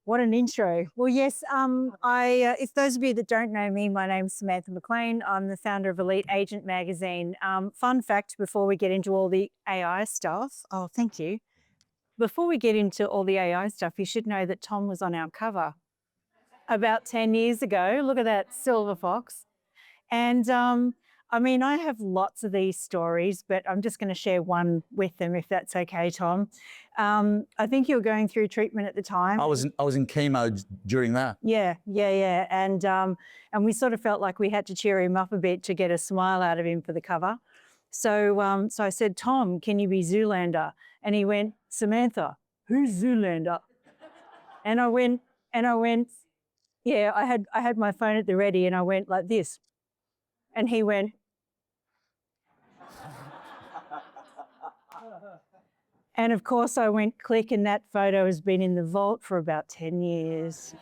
What an intro. Well, yes, if those of you that don't know me, my name's Samantha McLean. I'm the founder of Elite Agent Magazine. Fun fact before we get into all the AI stuff, oh, thank you. Before we get into all the AI stuff, you should know that Tom was on our cover about 10 years ago. Look at that silver fox. And I mean, I have lots of these stories, but I'm just going to share one with them, if that's okay, Tom. I think you were going through treatment at the time. I was in chemo during that. Yeah. And we sort of felt like we had to cheer him up a bit to get a smile out of him for the cover. So I said, Tom, can you be Zoolander? And he went, Samantha, who's Zoolander? And I went, yeah, I had my phone at the ready and I went like this. And he went, and of course I went click, and that photo has been in the vault for about 10 years.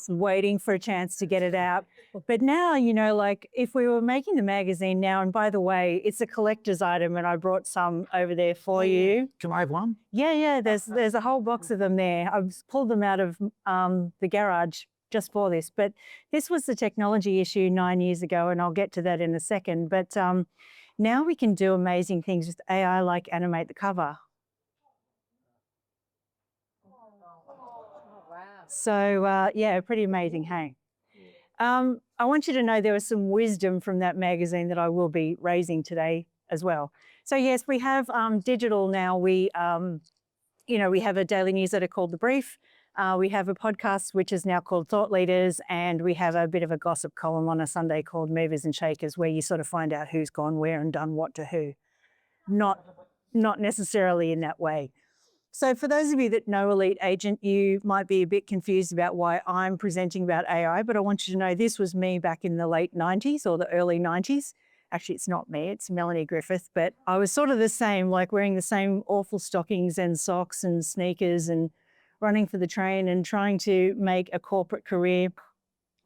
Waiting for a chance to get it out. But now, you know, like if we were making the magazine now, and by the way, it's a collector's item and I brought some over there for you. Can I have one? Yeah, there's a whole box of them there. I've pulled them out of the garage just for this. But this was the technology issue 9 years ago, and I'll get to that in a second. But now we can do amazing things with AI, like animate the cover. So, yeah, pretty amazing, hey? I want you to know there was some wisdom from that magazine that I will be raising today as well. So, yes, we have digital now. We have a daily newsletter called The Brief. We have a podcast, which is now called Thought Leaders, and we have a bit of a gossip column on a Sunday called Movers and Shakers, where you sort of find out who's gone where and done what to who. Not necessarily in that way. So for those of you that know Elite Agent, you might be a bit confused about why I'm presenting about AI, but I want you to know this was me back in the late 90s or the early 90s. Actually, it's not me, it's Melanie Griffith, but I was sort of the same, like wearing the same awful stockings and socks and sneakers and running for the train and trying to make a corporate career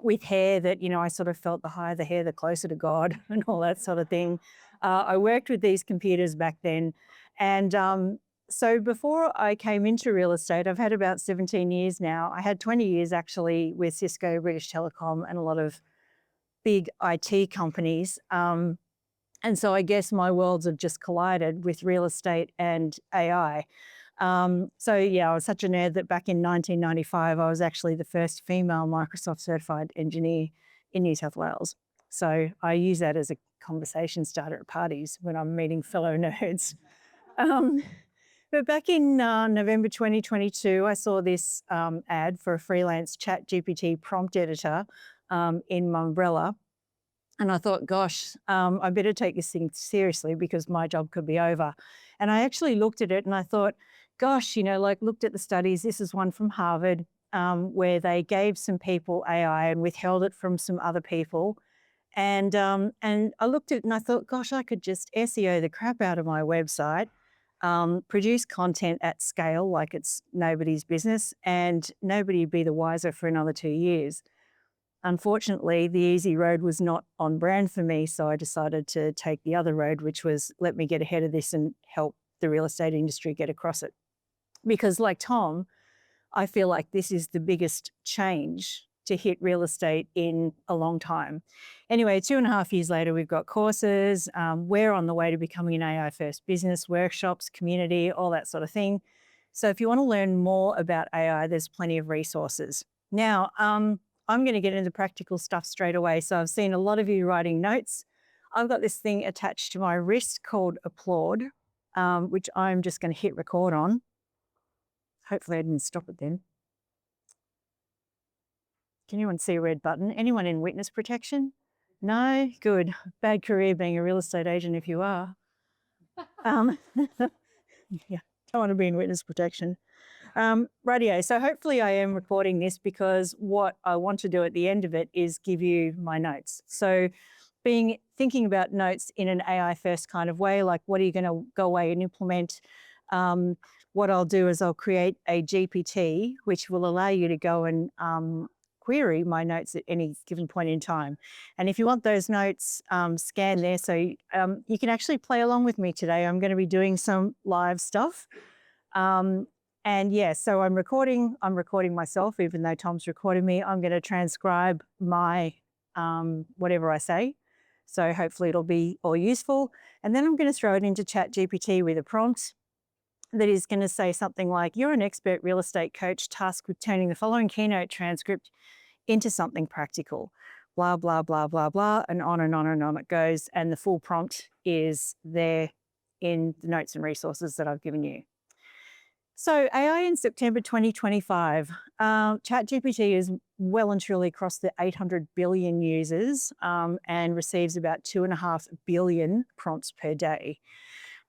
with hair that, you know, I sort of felt the higher the hair, the closer to God and all that sort of thing. I worked with these computers back then, and so before I came into real estate, I've had about 17 years now. I had 20 years actually with Cisco, British Telecom, and a lot of big IT companies. And so I guess my worlds have just collided with real estate and AI. So yeah, I was such a nerd that back in 1995, I was actually the first female Microsoft certified engineer in New South Wales. So I use that as a conversation starter at parties when I'm meeting fellow nerds. But back in November 2022, I saw this ad for a freelance ChatGPT prompt editor in Mumbrella. And I thought, gosh, I better take this thing seriously because my job could be over. And I actually looked at it and I thought, gosh, you know, like looked at the studies. This is one from Harvard where they gave some people AI and withheld it from some other people. And I looked at it and I thought, gosh, I could just SEO the crap out of my website, produce content at scale like it's nobody's business, and nobody would be the wiser for another 2 years. Unfortunately, the easy road was not on brand for me, so I decided to take the other road, which was let me get ahead of this and help the real estate industry get across it. Because like Tom, I feel like this is the biggest change to hit real estate in a long time. Anyway, 2.5 years later, we've got courses. We're on the way to becoming an AI first business, workshops, community, all that sort of thing. So if you want to learn more about AI, there's plenty of resources. Now, I'm going to get into practical stuff straight away. So I've seen a lot of you writing notes. I've got this thing attached to my wrist called Applaud, which I'm just going to hit record on. Hopefully I didn't stop it then. Can anyone see a red button? Anyone in witness protection? No? Good. Bad career being a real estate agent if you are. Yeah, don't want to be in witness protection. Radio. So hopefully I am recording this because what I want to do at the end of it is give you my notes. So thinking about notes in an AI first kind of way, like what are you going to go away and implement? What I'll do is I'll create a GPT, which will allow you to go and query my notes at any given point in time. And if you want those notes scanned there, so you can actually play along with me today. I'm going to be doing some live stuff. And yeah, so I'm recording myself, even though Tom's recording me. I'm going to transcribe my whatever I say. So hopefully it'll be all useful. And then I'm going to throw it into ChatGPT with a prompt that is going to say something like, you're an expert real estate coach tasked with turning the following keynote transcript into something practical, blah, blah, blah, blah, blah, and on and on and on it goes. And the full prompt is there in the notes and resources that I've given you. So AI in September 2025, ChatGPT is well and truly across the 800 billion users and receives about 2.5 billion prompts per day.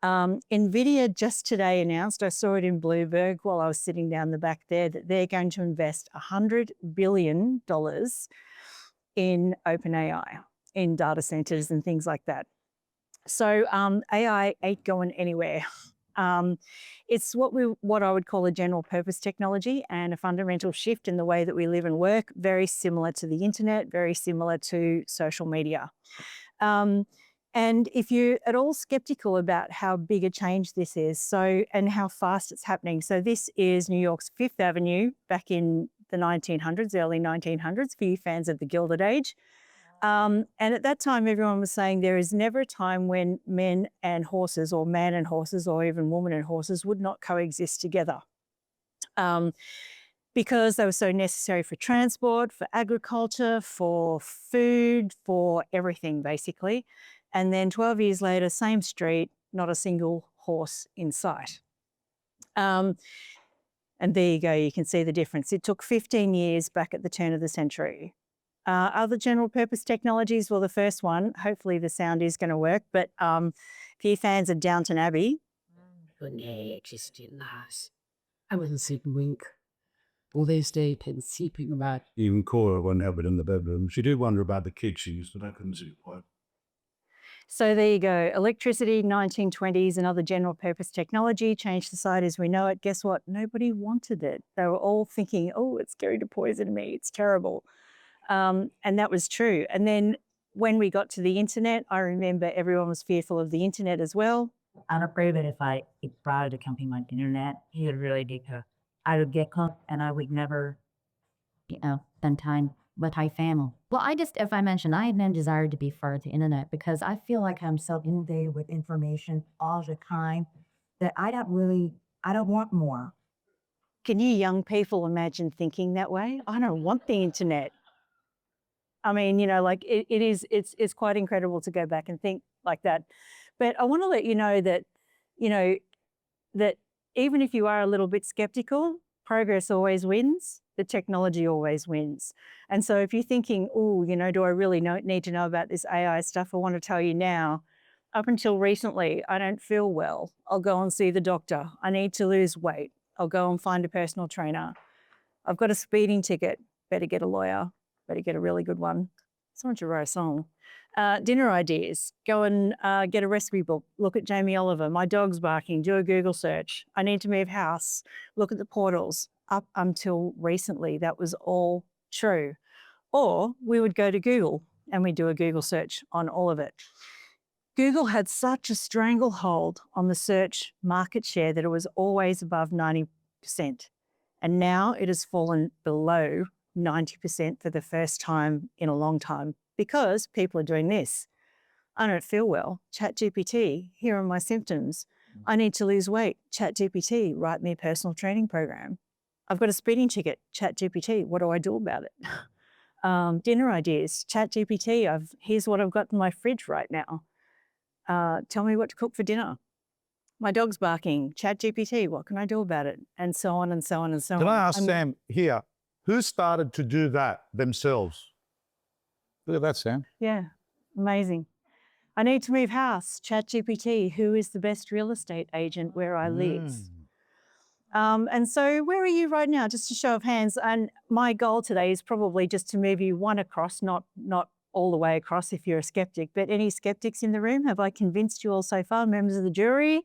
NVIDIA just today announced, I saw it in Bloomberg while I was sitting down the back there, that they're going to invest $100 billion in OpenAI, in data centers and things like that. So AI ain't going anywhere. It's what I would call a general purpose technology and a fundamental shift in the way that we live and work, very similar to the internet, very similar to social media. And if you're at all skeptical about how big a change this is, and how fast it's happening. So this is New York's Fifth Avenue back in the 1900s, early 1900s, for you fans of the Gilded Age. And at that time, everyone was saying there is never a time when men and horses, or man and horses, or even woman and horses would not coexist together. Because they were so necessary for transport, for agriculture, for food, for everything, basically. And then 12 years later, same street, not a single horse in sight. And there you go, you can see the difference. It took 15 years back at the turn of the century. Other general purpose technologies, well, the first one, hopefully the sound is going to work, but if you're fans of Downton Abbey. I wasn't sleeping wink. All those days been sleeping about. Even Cora won't have it in the bedroom. She did wonder about the kids she used, but I couldn't see quite. So there you go. Electricity, 1920s, and other general purpose technology changed society as we know it. Guess what? Nobody wanted it. They were all thinking, oh, it's going to poison me. It's terrible. And that was true. And then when we got to the internet, I remember everyone was fearful of the internet as well. I'm afraid that if I brought a company on the internet, he would really do her. I would get caught and I would never, spend time with my family. Well, if I mentioned, I have no desire to be far to internet because I feel like I'm so Inundated with information all the time that I don't want more. Can you young people imagine thinking that way? I don't want the internet. I mean, it's quite incredible to go back and think like that. But I want to let you know that, that even if you are a little bit skeptical, progress always wins. The technology always wins. And so if you're thinking, oh, do I really need to know about this AI stuff? I want to tell you now, up until recently, I don't feel well. I'll go and see the doctor. I need to lose weight. I'll go and find a personal trainer. I've got a speeding ticket. Better get a lawyer. Better get a really good one. Someone should write a song. Dinner ideas. Go and get a recipe book. Look at Jamie Oliver. My dog's barking. Do a Google search. I need to move house. Look at the portals. Up until recently, that was all true. Or we would go to Google and we do a Google search on all of it. Google had such a stranglehold on the search market share that it was always above 90%. And now it has fallen below 90% for the first time in a long time because people are doing this. I don't feel well. ChatGPT, here are my symptoms. I need to lose weight. ChatGPT, write me a personal training program. I've got a speeding ticket. ChatGPT, what do I do about it? Dinner ideas. ChatGPT, here's what I've got in my fridge right now. Tell me what to cook for dinner. My dog's barking. ChatGPT, what can I do about it? And so on and so on and so on. Can I ask Sam here, who started to do that themselves? Look at that, Sam. Yeah, amazing. I need to move house. ChatGPT, who is the best real estate agent where I live? And so where are you right now? Just a show of hands. And my goal today is probably just to move you one across, not all the way across if you're a skeptic, but any skeptics in the room? Have I convinced you all so far, members of the jury?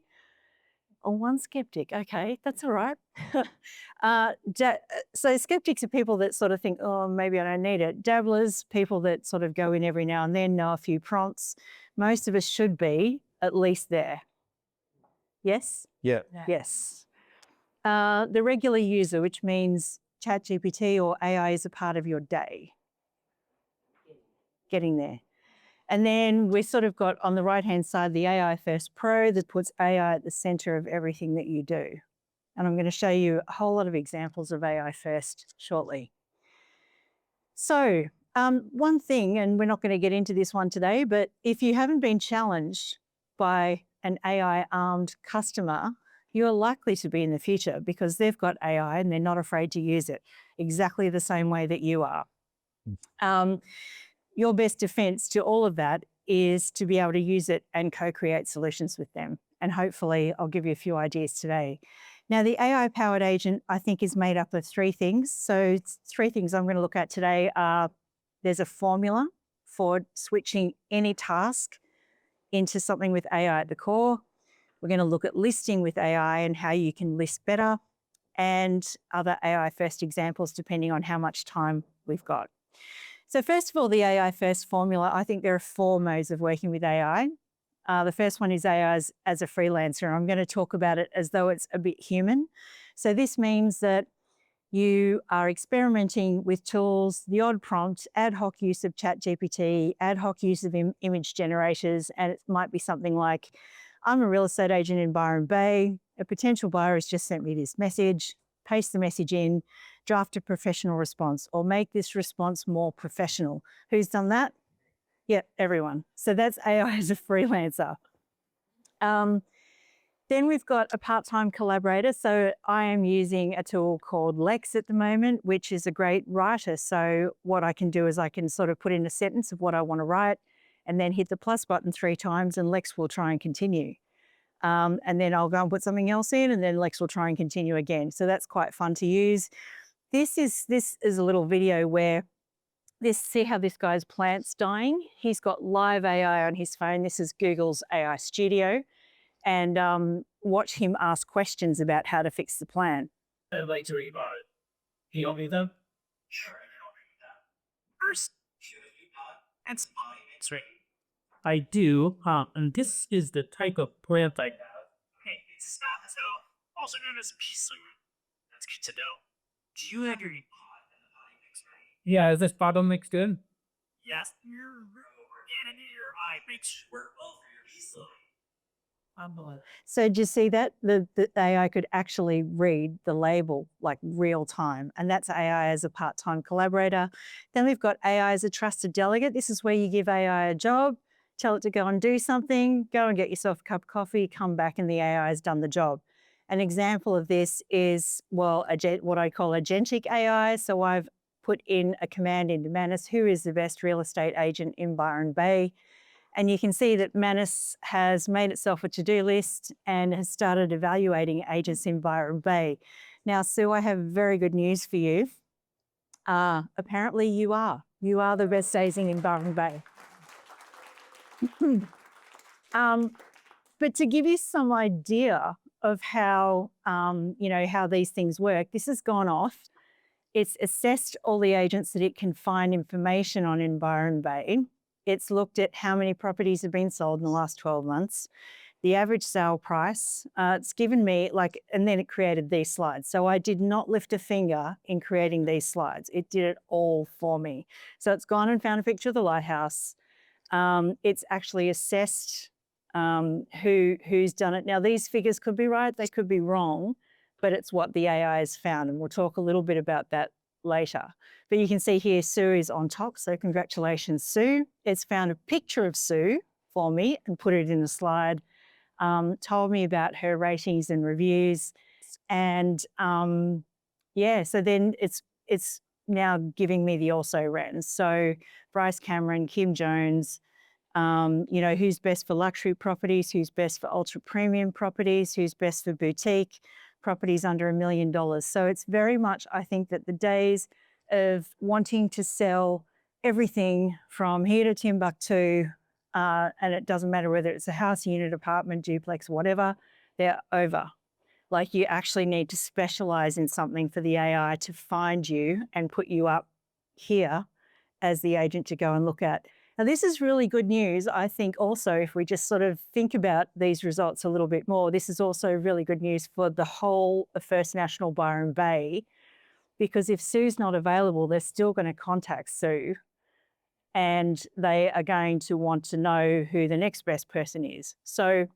Oh, one skeptic. Okay, that's all right. So skeptics are people that sort of think, oh, maybe I don't need it. Dabblers, people that sort of go in every now and then, know a few prompts. Most of us should be at least there. Yes? Yeah. Yes. the regular user, which means ChatGPT or AI is a part of your day. Getting there. And then we sort of got on the right-hand side, the AI First Pro that puts AI at the center of everything that you do. And I'm going to show you a whole lot of examples of AI First shortly. So one thing, and we're not going to get into this one today, but if you haven't been challenged by an AI-armed customer, you're likely to be in the future because they've got AI and they're not afraid to use it exactly the same way that you are. Your best defense to all of that is to be able to use it and co-create solutions with them. And hopefully I'll give you a few ideas today. Now, the AI-powered agent, I think, is made up of three things. So three things I'm going to look at today are there's a formula for switching any task into something with AI at the core. We're going to look at listing with AI and how you can list better and other AI first examples depending on how much time we've got. So first of all, the AI first formula, I think there are 4 modes of working with AI. The first one is AI as a freelancer. I'm going to talk about it as though it's a bit human. So this means that you are experimenting with tools, the odd prompt, ad hoc use of ChatGPT, ad hoc use of image generators, and it might be something like, I'm a real estate agent in Byron Bay. A potential buyer has just sent me this message. Paste the message in, draft a professional response, or make this response more professional. Who's done that? Yeah, everyone. So that's AI as a freelancer. Then we've got a part-time collaborator. So I am using a tool called Lex at the moment, which is a great writer. So what I can do is I can sort of put in a sentence of what I want to write and then hit the plus button 3 times and Lex will try and continue. And then I'll go and put something else in and then Lex will try and continue again. So that's quite fun to use. This is a little video where see how this guy's plant's dying? He's got live AI on his phone. This is Google's AI Studio. And watch him ask questions about how to fix the plant. I'd like to read about it. Can you help me with them? Sure, I can help you with that. First, that's right. I do, and this is the type of plant I have. Hey, it's so also known as peace seed. That's good to know. Do you have your pot and the potting mix ready? Yeah, is this bottle mix good? Yes. And your eye makes sure both of your peace seed. So do you see that? The AI could actually read the label like real time, and that's AI as a part-time collaborator. Then we've got AI as a trusted delegate. This is where you give AI a job, tell it to go and do something, go and get yourself a cup of coffee, come back and the AI has done the job. An example of this is, well, what I call agentic AI. So I've put in a command into Panos, who is the best real estate agent in Byron Bay. And you can see that Panos has made itself a to-do list and has started evaluating agents in Byron Bay. Now, Sue, I have very good news for you. Apparently you are. You are the best agent in Byron Bay. But to give you some idea of how, how these things work, this has gone off. It's assessed all the agents that it can find information on in Byron Bay. It's looked at how many properties have been sold in the last 12 months, the average sale price. It's given me and then it created these slides. So I did not lift a finger in creating these slides. It did it all for me. So it's gone and found a picture of the lighthouse. It's actually assessed who's done it. Now, these figures could be right, they could be wrong, but it's what the AI has found. And we'll talk a little bit about that later. But you can see here, Sue is on top. So congratulations, Sue. It's found a picture of Sue for me and put it in a slide, told me about her ratings and reviews. And so then it's now giving me the also rans. So Bryce Cameron, Kim Jones, who's best for luxury properties, who's best for ultra premium properties, who's best for boutique properties under $1 million. So it's very much, I think, that the days of wanting to sell everything from here to Timbuktu, and it doesn't matter whether it's a house, unit, apartment, duplex, whatever, they're over. Like you actually need to specialize in something for the AI to find you and put you up here as the agent to go and look at. Now, this is really good news. I think also, if we just sort of think about these results a little bit more, this is also really good news for the whole of First National Byron Bay, because if Sue's not available, they're still going to contact Sue, and they are going to want to know who the next best person is. So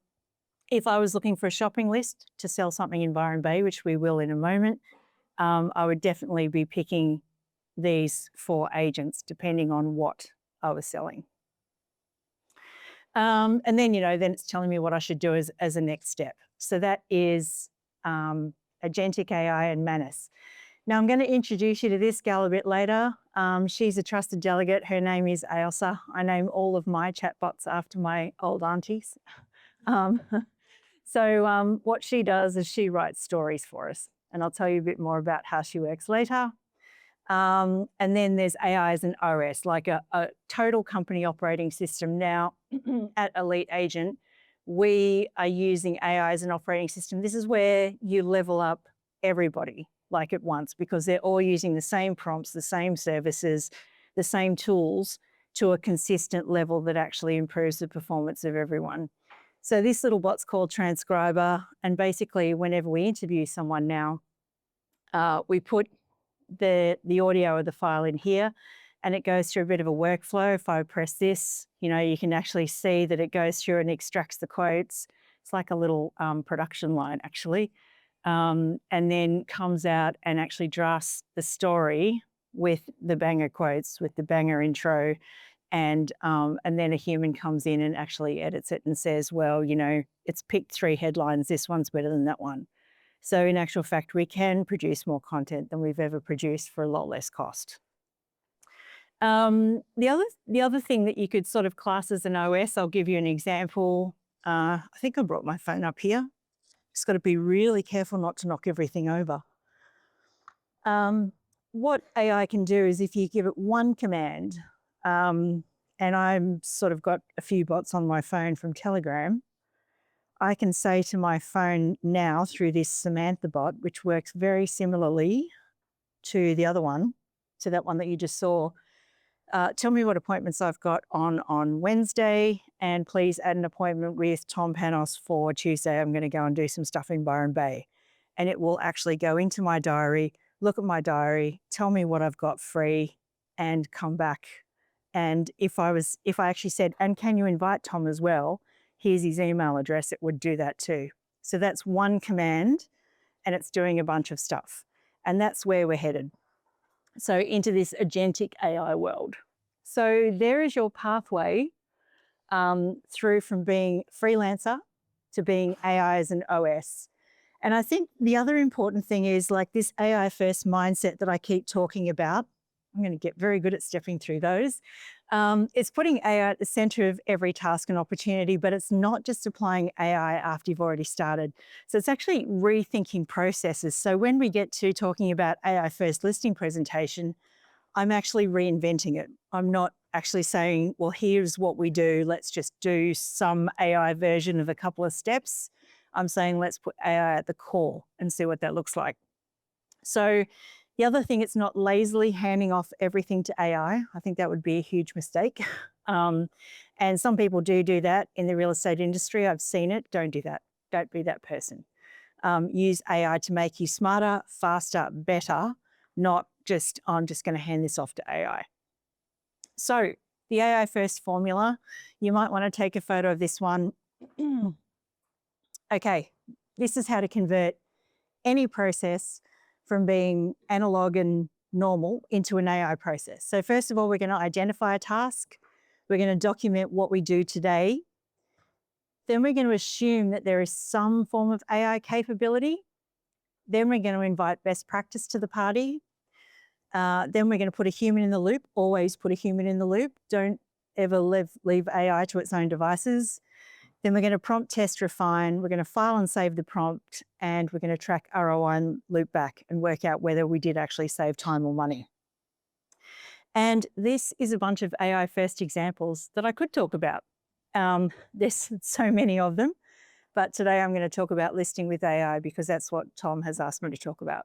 if I was looking for a shopping list to sell something in Byron Bay, which we will in a moment, I would definitely be picking these 4 agents, depending on what I was selling. And then, then it's telling me what I should do as a next step. So that is Agentic AI and Manos. Now, I'm going to introduce you to this gal a bit later. She's a trusted delegate. Her name is Ailsa. I name all of my chatbots after my old aunties. So what she does is she writes stories for us. And I'll tell you a bit more about how she works later. And then there's AI as an OS, like a total company operating system. Now, at Elite Agent, we are using AI as an operating system. This is where you level up everybody like at once, because they're all using the same prompts, the same services, the same tools to a consistent level that actually improves the performance of everyone. So this little bot's called Transcriber. And basically, whenever we interview someone now, we put the audio of the file in here, and it goes through a bit of a workflow. If I press this, you can actually see that it goes through and extracts the quotes. It's like a little production line, actually, and then comes out and actually drafts the story with the banger quotes, with the banger intro, and then a human comes in and actually edits it and says, well, it's picked 3 headlines. This one's better than that one. So in actual fact, we can produce more content than we've ever produced for a lot less cost. The other thing that you could sort of class as an OS, I'll give you an example. I think I brought my phone up here. Just got to be really careful not to knock everything over. What AI can do is if you give it one command, and I'm sort of got a few bots on my phone from Telegram, I can say to my phone now through this Samantha bot, which works very similarly to the other one, to that one that you just saw, tell me what appointments I've got on Wednesday, and please add an appointment with Tom Panos for Tuesday. I'm going to go and do some stuff in Byron Bay. And it will actually go into my diary, look at my diary, tell me what I've got free, and come back. And if I actually said, and can you invite Tom as well? Here's his email address, it would do that too. So that's one command, and it's doing a bunch of stuff. And that's where we're headed. So into this agentic AI world. So there is your pathway through from being freelancer to being AI as an OS. And I think the other important thing is like this AI first mindset that I keep talking about. I'm going to get very good at stepping through those. It's putting AI at the center of every task and opportunity, but it's not just applying AI after you've already started. So it's actually rethinking processes. So when we get to talking about AI first listing presentation, I'm actually reinventing it. I'm not actually saying, well, here's what we do. Let's just do some AI version of a couple of steps. I'm saying, let's put AI at the core and see what that looks like. So the other thing, it's not lazily handing off everything to AI. I think that would be a huge mistake. And some people do that in the real estate industry. I've seen it. Don't do that. Don't be that person. Use AI to make you smarter, faster, better, not just, I'm just going to hand this off to AI. So the AI first formula, you might want to take a photo of this one. Okay, this is how to convert any process from being analog and normal into an AI process. So first of all, we're going to identify a task. We're going to document what we do today. Then we're going to assume that there is some form of AI capability. Then we're going to invite best practice to the party. Then we're going to put a human in the loop. Always put a human in the loop. Don't ever leave AI to its own devices. Then we're going to prompt, test, refine. We're going to file and save the prompt, and we're going to track ROI and loop back and work out whether we did actually save time or money. And this is a bunch of AI first examples that I could talk about. There's so many of them, but today I'm going to talk about listing with AI because that's what Tom has asked me to talk about.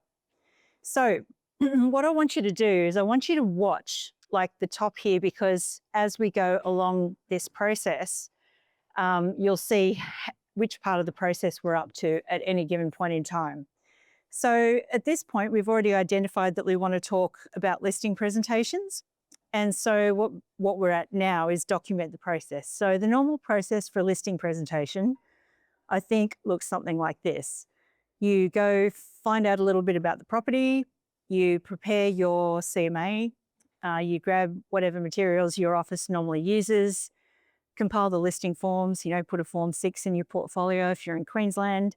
So what I want you to do is I want you to watch like the top here because as we go along this process, you'll see which part of the process we're up to at any given point in time. So at this point, we've already identified that we want to talk about listing presentations. And so what we're at now is document the process. So the normal process for a listing presentation, I think, looks something like this. You go find out a little bit about the property, you prepare your CMA, you grab whatever materials your office normally uses, compile the listing forms, put a Form 6 in your portfolio if you're in Queensland,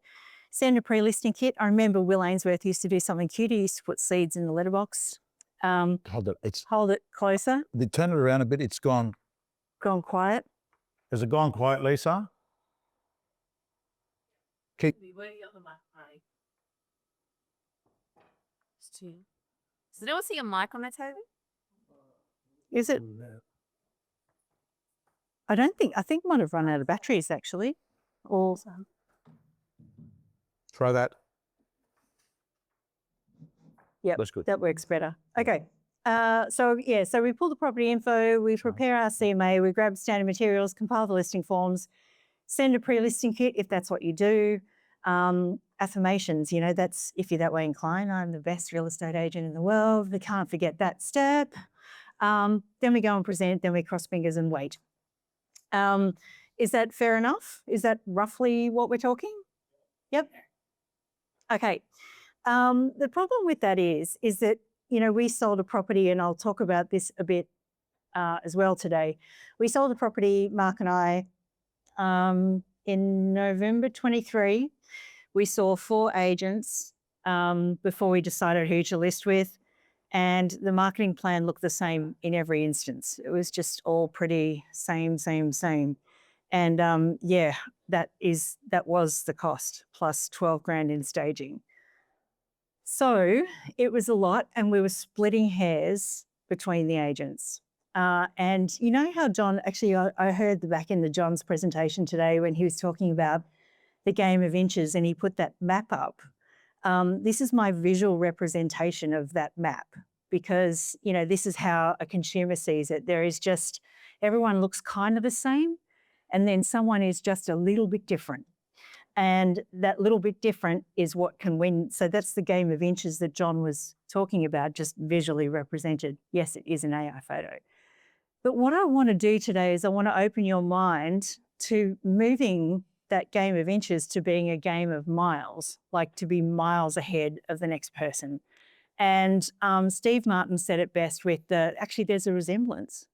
send a pre-listing kit. I remember Will Ainsworth used to do something cute. He used to put seeds in the letterbox. Hold it closer. Turn it around a bit. It's gone. Gone quiet. Has it gone quiet, Lisa? Keep. Does anyone see a mic on the table? Is it? I think might have run out of batteries actually. Or Try that. yeah, That's good. that works better. Okay. So we pull the property info, we prepare our CMA, we grab standard materials, compile the listing forms, send a pre-listing kit if that's what you do. Affirmations, that's if you're that way inclined. I'm the best real estate agent in the world. We can't forget that step. Then we go and present, then we cross fingers and wait. Is that fair enough? Is that roughly what we're talking? Yep. Okay. The problem with that is that, we sold a property, and I'll talk about this a bit as well today. We sold a property, Mark and I, in November 23. We saw 4 agents before we decided who to list with, and the marketing plan looked the same in every instance. It was just all pretty same. And that was the cost, plus 12 grand in staging. So it was a lot, and we were splitting hairs between the agents. And you know how John, actually I heard the back end of John's presentation today when he was talking about the game of inches and he put that map up. This is my visual representation of that map because, this is how a consumer sees it. There is just, everyone looks kind of the same, and then someone is just a little bit different. And that little bit different is what can win. So that's the game of inches that John was talking about, just visually represented. Yes, it is an AI photo. But what I want to do today is I want to open your mind to moving that game of inches to being a game of miles, like to be miles ahead of the next person. And Steve Martin said it best with actually there's a resemblance.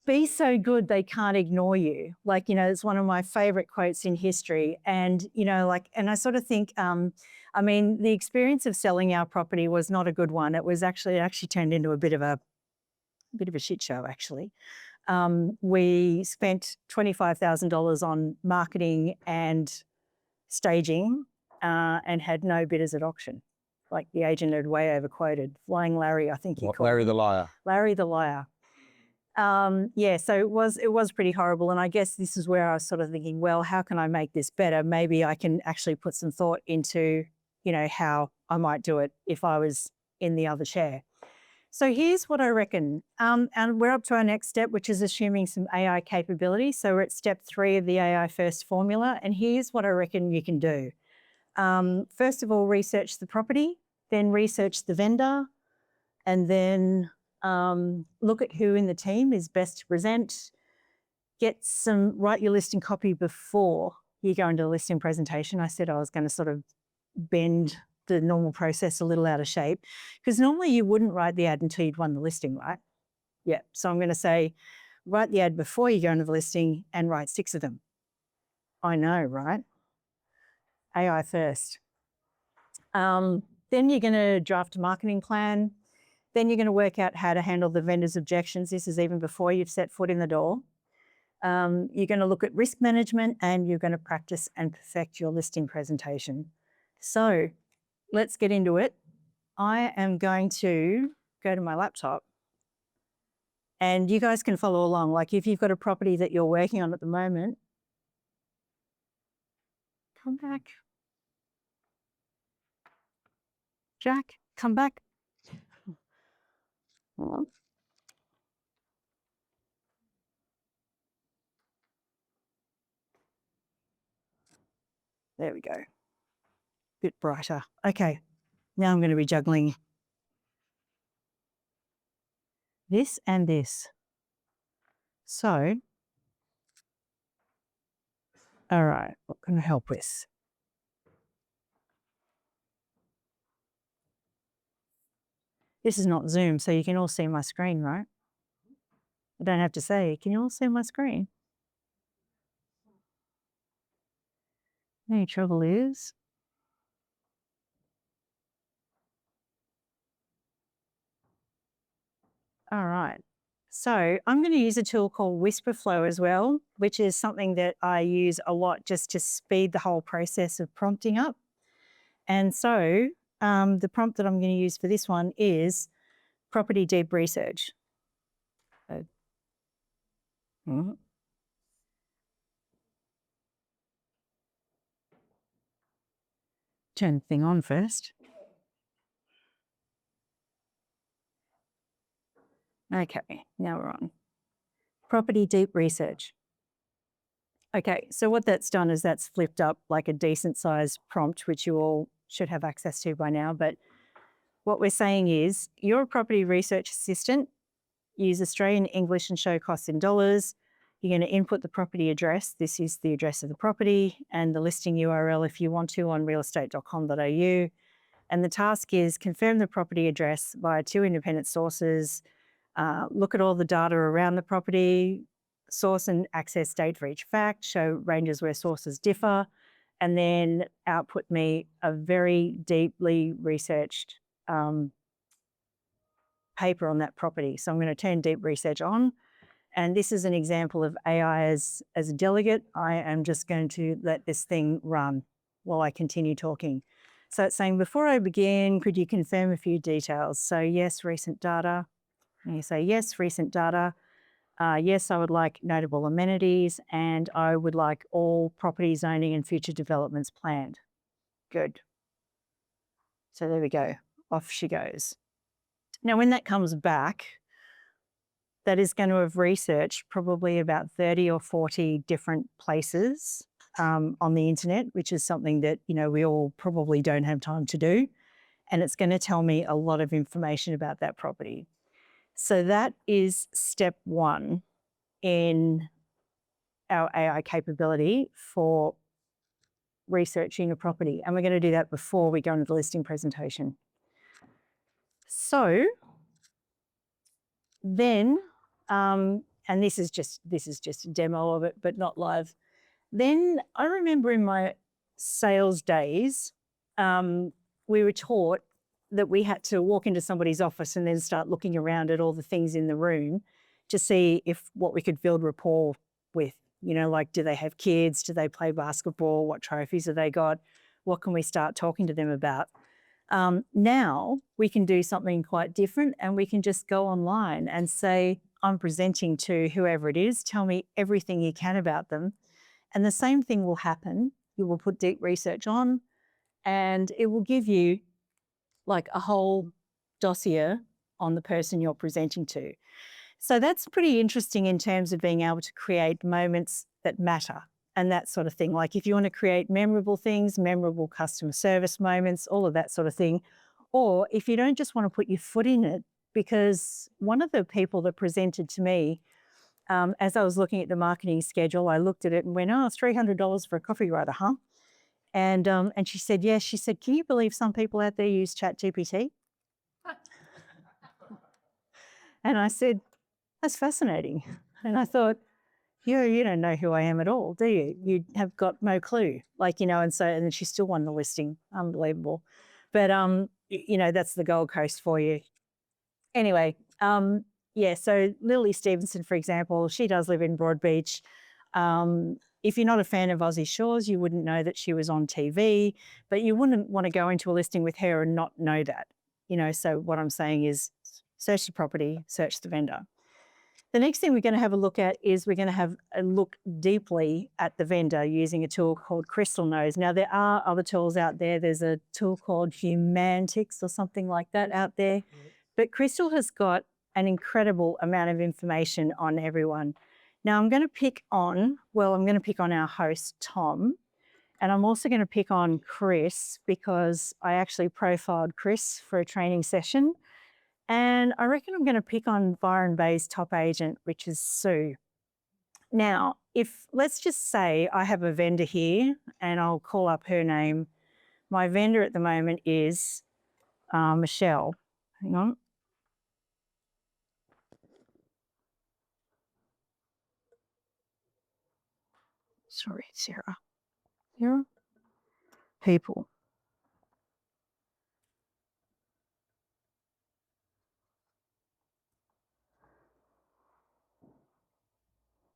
Be so good they can't ignore you. It's one of my favorite quotes in history. And, and I sort of think, the experience of selling our property was not a good one. It actually turned into a bit of a shit show, actually. We spent $25,000 on marketing and staging and had no bidders at auction. Like the agent had way overquoted. Flying Larry, I think he called Larry him. the Liar. Larry the Liar. So it was pretty horrible. And I guess this is where I was sort of thinking, well, how can I make this better? Maybe I can actually put some thought into, how I might do it if I was in the other chair. So here's what I reckon. And we're up to our next step, which is assuming some AI capability. So we're at step 3 of the AI first formula. And here's what I reckon you can do. First of all, research the property, then research the vendor, and then look at who in the team is best to present. Write your listing copy before you go into the listing presentation. I said I was going to sort of bend the normal process a little out of shape because normally you wouldn't write the ad until you'd won the listing, right? Yeah. So I'm going to say, write the ad before you go into the listing and write 6 of them. I know, right? AI first. Then you're going to draft a marketing plan. Then you're going to work out how to handle the vendor's objections. This is even before you've set foot in the door. You're going to look at risk management and you're going to practice and perfect your listing presentation. So let's get into it. I am going to go to my laptop and you guys can follow along. Like if you've got a property that you're working on at the moment, come back. Jack, come back. Hold on. There we go. Bit brighter. Okay, now I'm going to be juggling this and this. So, all right, what can I help with? This is not Zoom, so you can all see my screen, right? I don't have to say, can you all see my screen? The only trouble is, all right. So I'm going to use a tool called Whisperflow as well, which is something that I use a lot just to speed the whole process of prompting up. And so the prompt that I'm going to use for this one is property deep research. Turn the thing on first. Okay, now we're on. Property deep research. Okay, so what that's done is that's flipped up like a decent sized prompt, which you all should have access to by now. But what we're saying is you're a property research assistant, use Australian English and show costs in dollars. You're going to input the property address. This is the address of the property and the listing URL if you want to on realestate.com.au. And the task is confirm the property address via 2 independent sources, look at all the data around the property, source and access date for each fact, show ranges where sources differ, and then output me a very deeply researched paper on that property. So I'm going to turn deep research on. And this is an example of AI as a delegate. I am just going to let this thing run while I continue talking. So it's saying, before I begin, could you confirm a few details? So yes, recent data. And you say, yes, recent data. Yes, I would like notable amenities, and I would like all property zoning and future developments planned. Good. So there we go. Off she goes. Now, when that comes back, that is going to have researched probably about 30 or 40 different places on the internet, which is something that, you know, we all probably don't have time to do. And it's going to tell me a lot of information about that property. So that is step one in our AI capability for researching a property. And we're going to do that before we go into the listing presentation. So then, and this is just a demo of it, but not live. Then I remember in my sales days, we were taught that we had to walk into somebody's office and then start looking around at all the things in the room to see if what we could build rapport with, you know, like, do they have kids? Do they play basketball? What trophies have they got? What can we start talking to them about? Now we can do something quite different, and we can just go online and say, I'm presenting to whoever it is, tell me everything you can about them. And the same thing will happen. You will put deep research on, and it will give you like a whole dossier on the person you're presenting to. So that's pretty interesting in terms of being able to create moments that matter and that sort of thing. Like if you want to create memorable things, memorable customer service moments, all of that sort of thing. Or if you don't just want to put your foot in it, because one of the people that presented to me, as I was looking at the marketing schedule, I looked at it and went, oh, it's $300 for a copywriter, huh? And she said, yes. She said, can you believe some people out there use ChatGPT? And I said, that's fascinating. And I thought, you don't know who I am at all, do you? You have got no clue. Like, you know, and then she still won the listing. Unbelievable. But, you know, that's the Gold Coast for you. Anyway, yeah, so Lily Stevenson, for example, she does live in Broadbeach. If you're not a fan of Aussie Shores, you wouldn't know that she was on TV, but you wouldn't want to go into a listing with her and not know that, you know. So what I'm saying is search the property, search the vendor. The next thing we're going to have a look at is we're going to have a look deeply at the vendor using a tool called Crystal Knows. Now, there are other tools out there. There's a tool called Humantix or something like that out there. But Crystal has got an incredible amount of information on everyone. Now, I'm going to pick on our host, Tom, and I'm also going to pick on Chris because I actually profiled Chris for a training session. And I reckon I'm going to pick on Byron Bay's top agent, which is Sue. Now, let's just say I have a vendor here and I'll call up her name. My vendor at the moment is Michelle. Hang on. Sorry, Sarah. Sarah? People.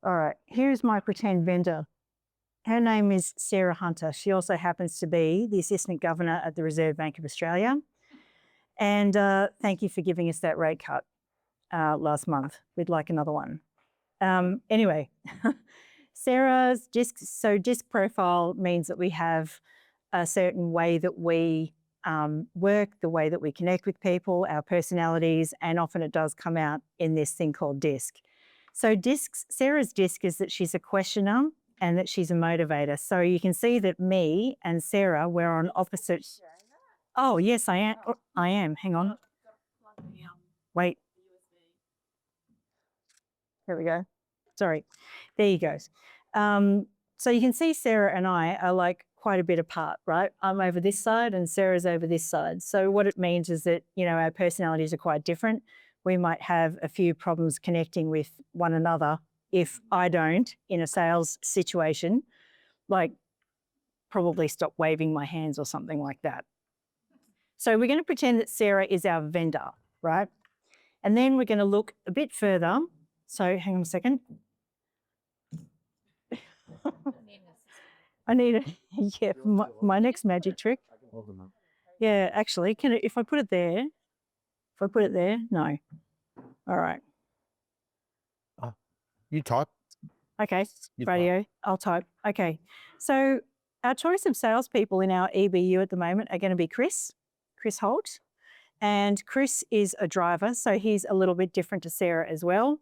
All right, here's my pretend vendor. Her name is Sarah Hunter. She also happens to be the Assistant Governor at the Reserve Bank of Australia. And thank you for giving us that rate cut last month. We'd like another one. Anyway, Sarah's disc profile means that we have a certain way that we work, the way that we connect with people, our personalities, and often it does come out in this thing called DISC. So Sarah's DISC is that she's a questioner and that she's a motivator. So you can see that me and Sarah, we're on opposite. Oh, yes, I am. Oh, I am. Hang on. Wait. There we go. Sorry. There you go. So you can see Sarah and I are like quite a bit apart, right? I'm over this side and Sarah's over this side. So what it means is that, our personalities are quite different. We might have a few problems connecting with one another if I don't, in a sales situation, like probably stop waving my hands or something like that. So we're going to pretend that Sarah is our vendor, right? And then we're going to look a bit further. So hang on a second. I need my next magic trick. Yeah, actually, if I put it there, no. All right. You type. Okay, You radio, I'll type. Okay, so our choice of salespeople in our EBU at the moment are going to be Chris Holt. And Chris is a driver, so he's a little bit different to Sarah as well.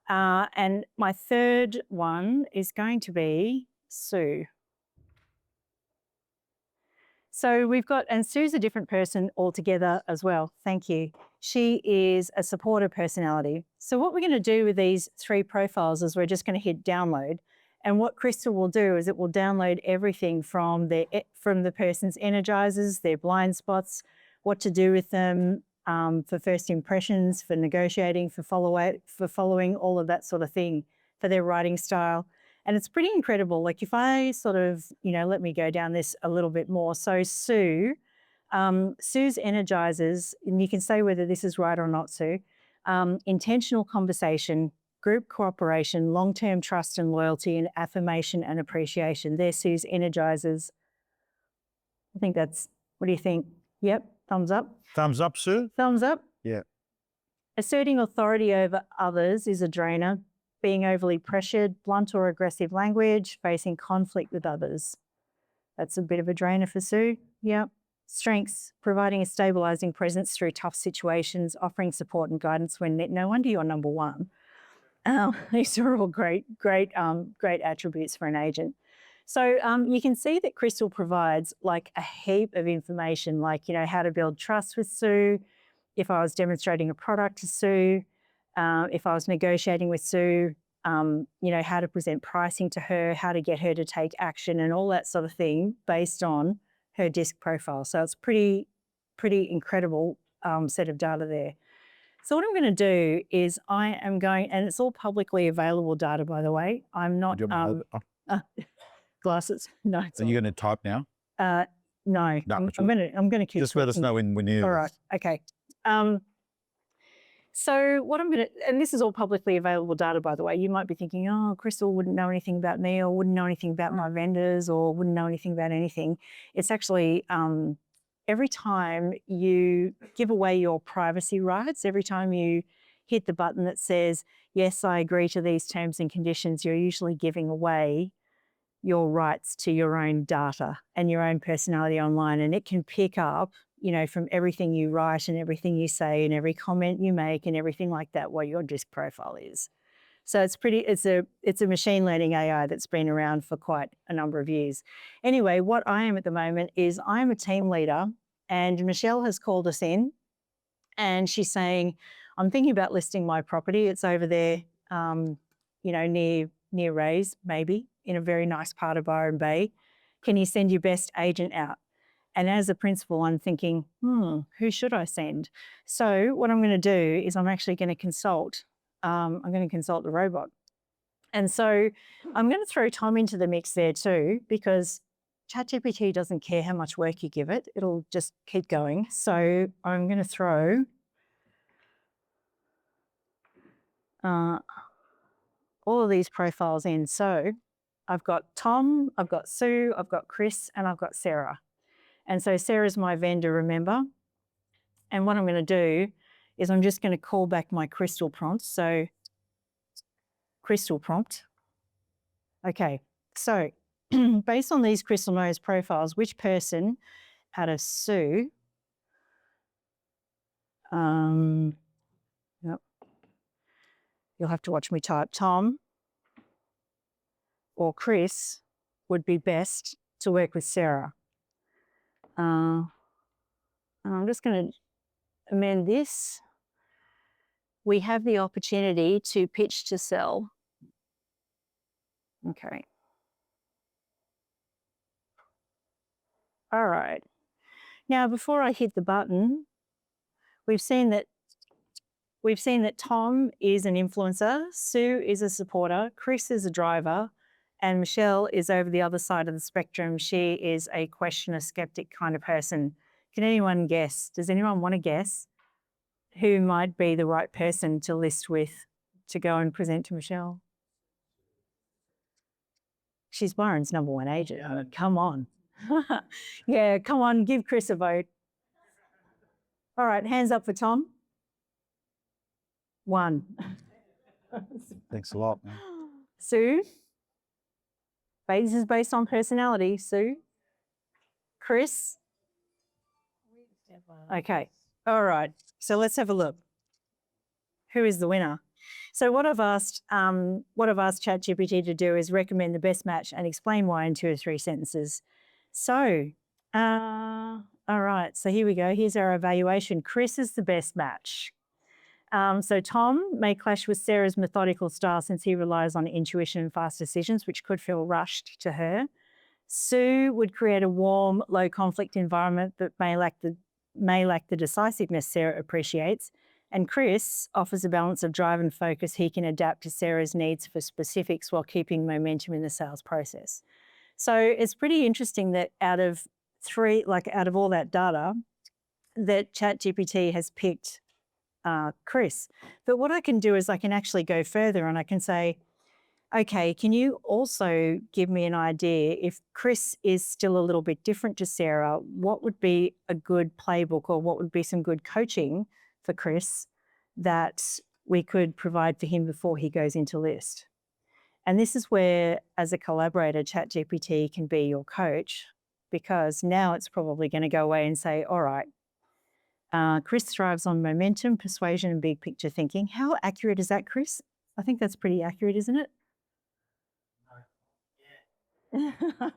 And my third one is going to be Sue. So and Sue's a different person altogether as well. Thank you. She is a supporter personality. So what we're going to do with these three profiles is we're just going to hit download. And what Crystal will do is it will download everything from the person's energizers, their blind spots, what to do with them for first impressions, for negotiating, for following, all of that sort of thing, for their writing style. And it's pretty incredible. Like if I sort of, let me go down this a little bit more. So Sue's energizers, and you can say whether this is right or not, Sue, intentional conversation, group cooperation, long-term trust and loyalty, and affirmation and appreciation. They're Sue's energizers. I think what do you think? Yep, thumbs up. Thumbs up, Sue? Thumbs up. Yeah. Asserting authority over others is a drainer. Being overly pressured, blunt or aggressive language, facing conflict with others. That's a bit of a drainer for Sue. Yep. Strengths, providing a stabilizing presence through tough situations, offering support and guidance when no wonder you're number one. These are all great attributes for an agent. So you can see that Crystal provides like a heap of information, like, how to build trust with Sue, if I was demonstrating a product to Sue, if I was negotiating with Sue, how to present pricing to her, how to get her to take action and all that sort of thing based on her DISC profile. So it's pretty incredible set of data there. So what I'm going to do is and it's all publicly available data, by the way. I'm not glasses. No. Are you going to type now? No. I'm going to keep. Just let us know when you. All right. Okay. So what and this is all publicly available data, by the way. You might be thinking, oh, Crystal wouldn't know anything about me or wouldn't know anything about my vendors or wouldn't know anything about anything. It's actually every time you give away your privacy rights, every time you hit the button that says, yes, I agree to these terms and conditions, you're usually giving away your rights to your own data and your own personality online. And it can pick up, you know, from everything you write and everything you say and every comment you make and everything like that, what your DISC profile is. So it's a machine learning AI that's been around for quite a number of years. Anyway, what I am at the moment is I'm a team leader, and Michelle has called us in and she's saying, I'm thinking about listing my property. It's over there, you know, near Ray's, maybe, in a very nice part of Byron Bay. Can you send your best agent out? And as a principal, I'm thinking, who should I send? So what I'm going to do is I'm actually going to consult. I'm going to consult the robot. And so I'm going to throw Tom into the mix there too, because ChatGPT doesn't care how much work you give it. It'll just keep going. So I'm going to throw all of these profiles in. So I've got Tom, I've got Sue, I've got Chris, and I've got Sarah. And so Sarah's my vendor, remember? And what I'm going to do is I'm just going to call back my crystal prompts. So crystal prompt. Okay, so based on these crystal nose profiles, which person out of Sue, yep, you'll have to watch me type, Tom or Chris would be best to work with Sarah. I'm just going to amend this. We have the opportunity to pitch to sell. Okay. All right. Now, before I hit the button, we've seen that Tom is an influencer, Sue is a supporter, Chris is a driver, and Michelle is over the other side of the spectrum. She is a questioner, skeptic kind of person. Can anyone guess? Does anyone want to guess who might be the right person to list with to go and present to Michelle? She's Byron's #1 agent. I mean, come on. Yeah, come on, give Chris a vote. All right, hands up for Tom. 1. Thanks a lot, man. Sue? This is based on personality. Sue? Chris? Okay, all right. So let's have a look. Who is the winner? So what I've asked ChatGPT to do is recommend the best match and explain why in 2 or 3 sentences. So, all right. So here we go. Here's our evaluation. Chris is the best match. So Tom may clash with Sarah's methodical style since he relies on intuition and fast decisions, which could feel rushed to her. Sue would create a warm, low conflict environment that may lack the decisiveness Sarah appreciates. And Chris offers a balance of drive and focus. He can adapt to Sarah's needs for specifics while keeping momentum in the sales process. So it's pretty interesting that out of all that data, that ChatGPT has picked Chris. But what I can do is I can actually go further and I can say, okay, can you also give me an idea if Chris is still a little bit different to Sarah, what would be a good playbook or what would be some good coaching for Chris that we could provide for him before he goes into list? And this is where, as a collaborator, ChatGPT can be your coach, because now it's probably going to go away and say, all right, Chris thrives on momentum, persuasion, and big picture thinking. How accurate is that, Chris? I think that's pretty accurate, isn't it? No. Yeah.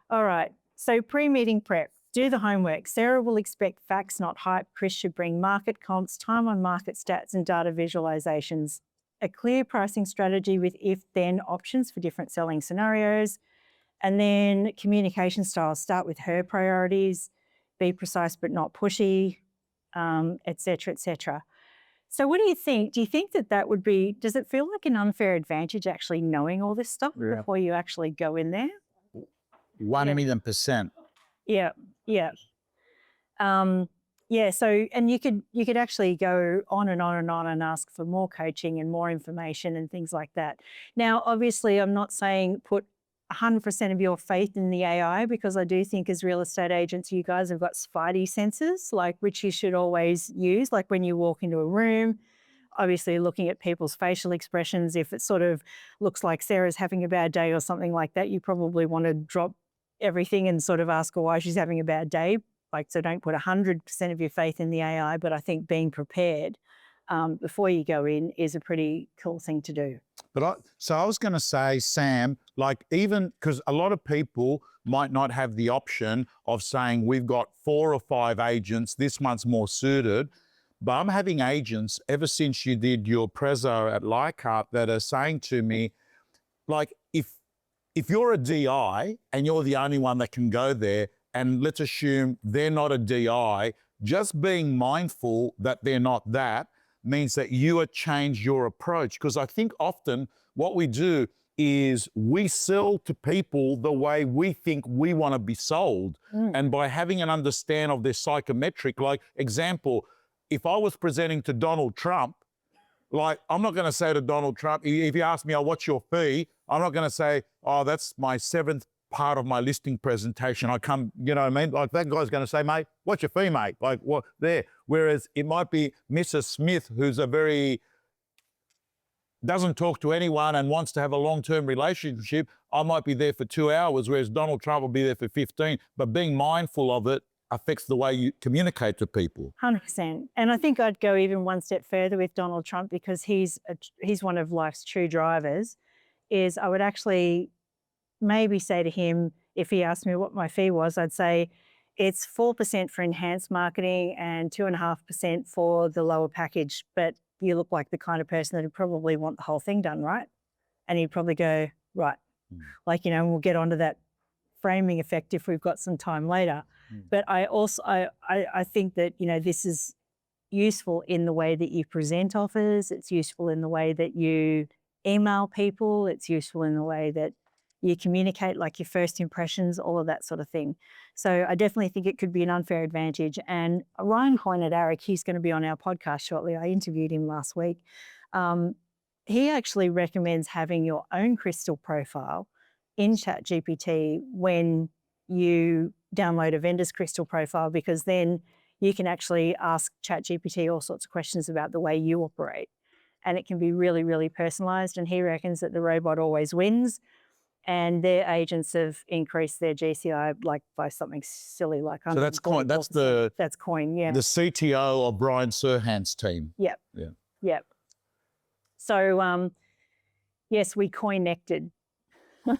All right. So pre-meeting prep, do the homework. Sarah will expect facts, not hype. Chris should bring market comps, time on market stats, and data visualizations. A clear pricing strategy with if-then options for different selling scenarios. And then communication styles, start with her priorities, be precise but not pushy, et cetera, et cetera. So what do you think? Do you think that would be, does it feel like an unfair advantage actually knowing all this stuff before you actually go in there? 1,000,000%. Yeah, yeah. Yeah, so, and you could actually go on and on and on and ask for more coaching and more information and things like that. Now, obviously, I'm not saying put 100% of your faith in the AI, because I do think as real estate agents, you guys have got spidey senses, like which you should always use. Like when you walk into a room, obviously looking at people's facial expressions. If it sort of looks like Sarah's having a bad day or something like that, you probably want to drop everything and sort of ask her why she's having a bad day. Like, so don't put 100% of your faith in the AI, but I think being prepared before you go in is a pretty cool thing to do. So I was going to say, Sam, like, even because a lot of people might not have the option of saying we've got 4 or 5 agents, this one's more suited. But I'm having agents ever since you did your prezzo at Leichhardt that are saying to me, like, if you're a DI and you're the only one that can go there, and let's assume they're not a DI, just being mindful that they're not that means that you have changed your approach. Because I think often what we do is we sell to people the way we think we want to be sold. And by having an understand of their psychometric, like example, if I was presenting to Donald Trump, like, I'm not going to say to Donald Trump, if you ask me, oh, what's your fee? I'm not going to say, oh, that's my 7th part of my listing presentation. I come, you know what I mean? Like, that guy's going to say, mate, what's your fee, mate? Like, what there? Whereas it might be Mrs. Smith, who's doesn't talk to anyone and wants to have a long-term relationship. I might be there for 2 hours, whereas Donald Trump will be there for 15. But being mindful of it affects the way you communicate to people. 100%. And I think I'd go even one step further with Donald Trump, because he's one of life's true drivers, is I would actually maybe say to him, if he asked me what my fee was, I'd say it's 4% for enhanced marketing and 2.5% for the lower package. But you look like the kind of person that would probably want the whole thing done, right? And he'd probably go, right. Like, you know, we'll get onto that framing effect if we've got some time later. But I also, I think that, you know, this is useful in the way that you present offers. It's useful in the way that you email people. It's useful in the way that you communicate, like your first impressions, all of that sort of thing. So I definitely think it could be an unfair advantage. And Ryan Coyne at ARIC, he's going to be on our podcast shortly. I interviewed him last week. He actually recommends having your own crystal profile in ChatGPT when you download a vendor's crystal profile, because then you can actually ask ChatGPT all sorts of questions about the way you operate. And it can be really, really personalized. And he reckons that the robot always wins. And their agents have increased their GCI like by something silly like 144%. So that's Coyne. That's Coyne, yeah. The CTO of Brian Serhan's team. Yep. Yeah. Yep. So yes, we Coinected.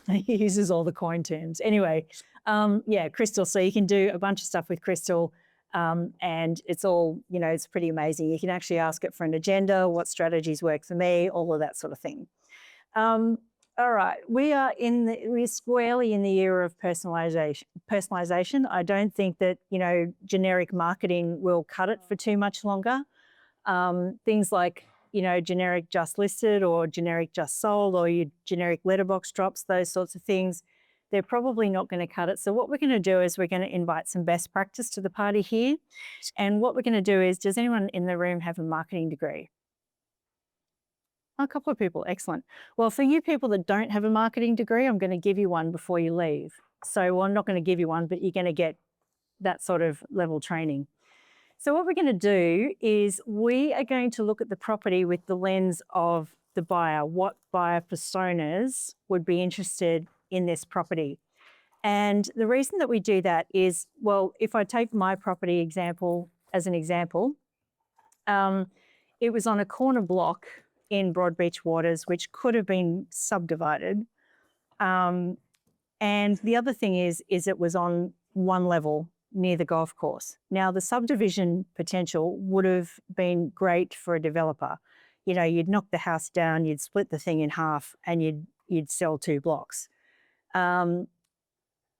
He uses all the coin terms. Anyway, yeah, Crystal. So you can do a bunch of stuff with Crystal, and it's all, you know, it's pretty amazing. You can actually ask it for an agenda, what strategies work for me, all of that sort of thing. All right, we're squarely in the era of personalization. I don't think that, you know, generic marketing will cut it for too much longer. Things like, you know, generic just listed or generic just sold or your generic letterbox drops, those sorts of things, they're probably not going to cut it. So what we're going to do is we're going to invite some best practice to the party here. And what we're going to do is, does anyone in the room have a marketing degree? A couple of people, excellent. Well, for you people that don't have a marketing degree, I'm going to give you one before you leave. So, well, I'm not going to give you one, but you're going to get that sort of level training. So what we're going to do is we are going to look at the property with the lens of the buyer. What buyer personas would be interested in this property? And the reason that we do that is, well, if I take my property example as an example, it was on a corner block in Broadbeach Waters, which could have been subdivided. And the other thing is it was on one level near the golf course. Now, the subdivision potential would have been great for a developer. You know, you'd knock the house down, you'd split the thing in half, and you'd sell 2 blocks. Are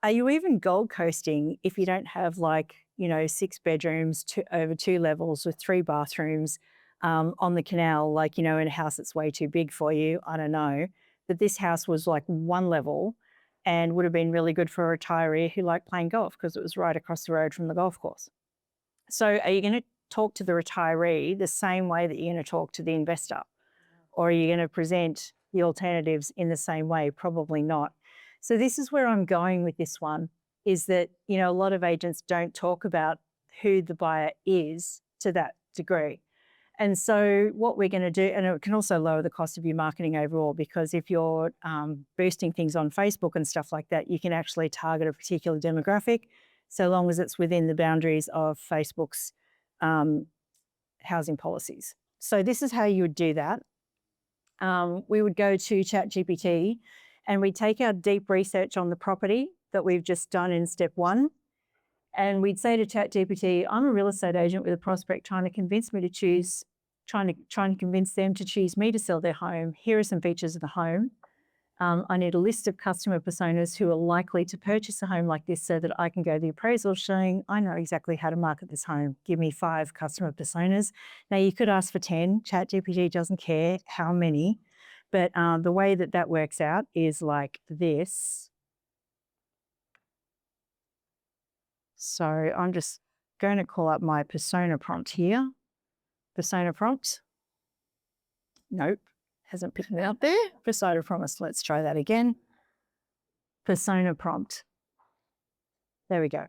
you even Gold Coasting if you don't have, like, you know, 6 bedrooms over 2 levels with 3 bathrooms on the canal, like, you know, in a house that's way too big for you? I don't know. But this house was like 1 level and would have been really good for a retiree who liked playing golf because it was right across the road from the golf course. So are you going to talk to the retiree the same way that you're going to talk to the investor? Or are you going to present the alternatives in the same way? Probably not. So this is where I'm going with this one, is that, you know, a lot of agents don't talk about who the buyer is to that degree. And so what we're going to do, and it can also lower the cost of your marketing overall, because if you're boosting things on Facebook and stuff like that, you can actually target a particular demographic, so long as it's within the boundaries of Facebook's housing policies. So this is how you would do that. We would go to ChatGPT and we take our deep research on the property that we've just done in step 1. And we'd say to ChatGPT, I'm a real estate agent with a prospect trying to convince them to choose me to sell their home. Here are some features of the home. I need a list of customer personas who are likely to purchase a home like this so that I can go to the appraisal showing I know exactly how to market this home. Give me 5 customer personas. Now you could ask for 10. ChatGPT doesn't care how many, but the way that works out is like this. So I'm just going to call up my persona prompt here. Persona prompt. Nope, hasn't picked it out there. Persona prompt, let's try that again. Persona prompt. There we go.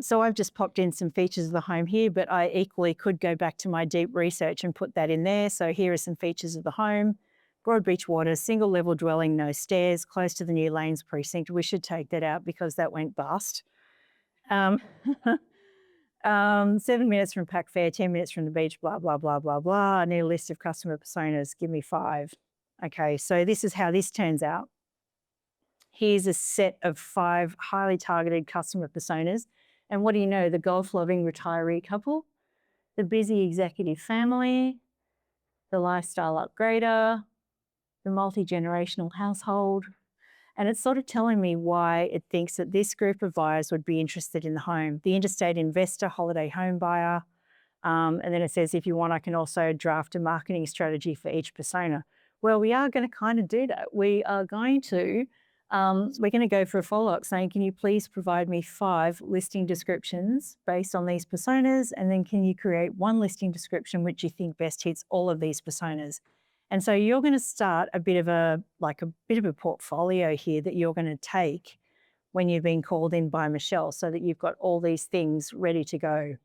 So I've just popped in some features of the home here, but I equally could go back to my deep research and put that in there. So here are some features of the home. Broad beach water, single level dwelling, no stairs, close to the new lanes precinct. We should take that out because that went bust. 7 minutes from Pack Fair, 10 minutes from the beach, blah, blah, blah, blah, blah. I need a list of customer personas. Give me 5. Okay, so this is how this turns out. Here's a set of 5 highly targeted customer personas. And what do you know? The golf-loving retiree couple, the busy executive family, the lifestyle upgrader, the multi-generational household. And it's sort of telling me why it thinks that this group of buyers would be interested in the home. The interstate investor, holiday home buyer. And then it says, if you want, I can also draft a marketing strategy for each persona. Well, we are going to kind of do that. We are going to, we're going to go for a follow-up saying, can you please provide me 5 listing descriptions based on these personas? And then can you create 1 listing description which you think best hits all of these personas? And so you're going to start a bit of a portfolio here that you're going to take when you've been called in by Michelle, so that you've got all these things ready to go.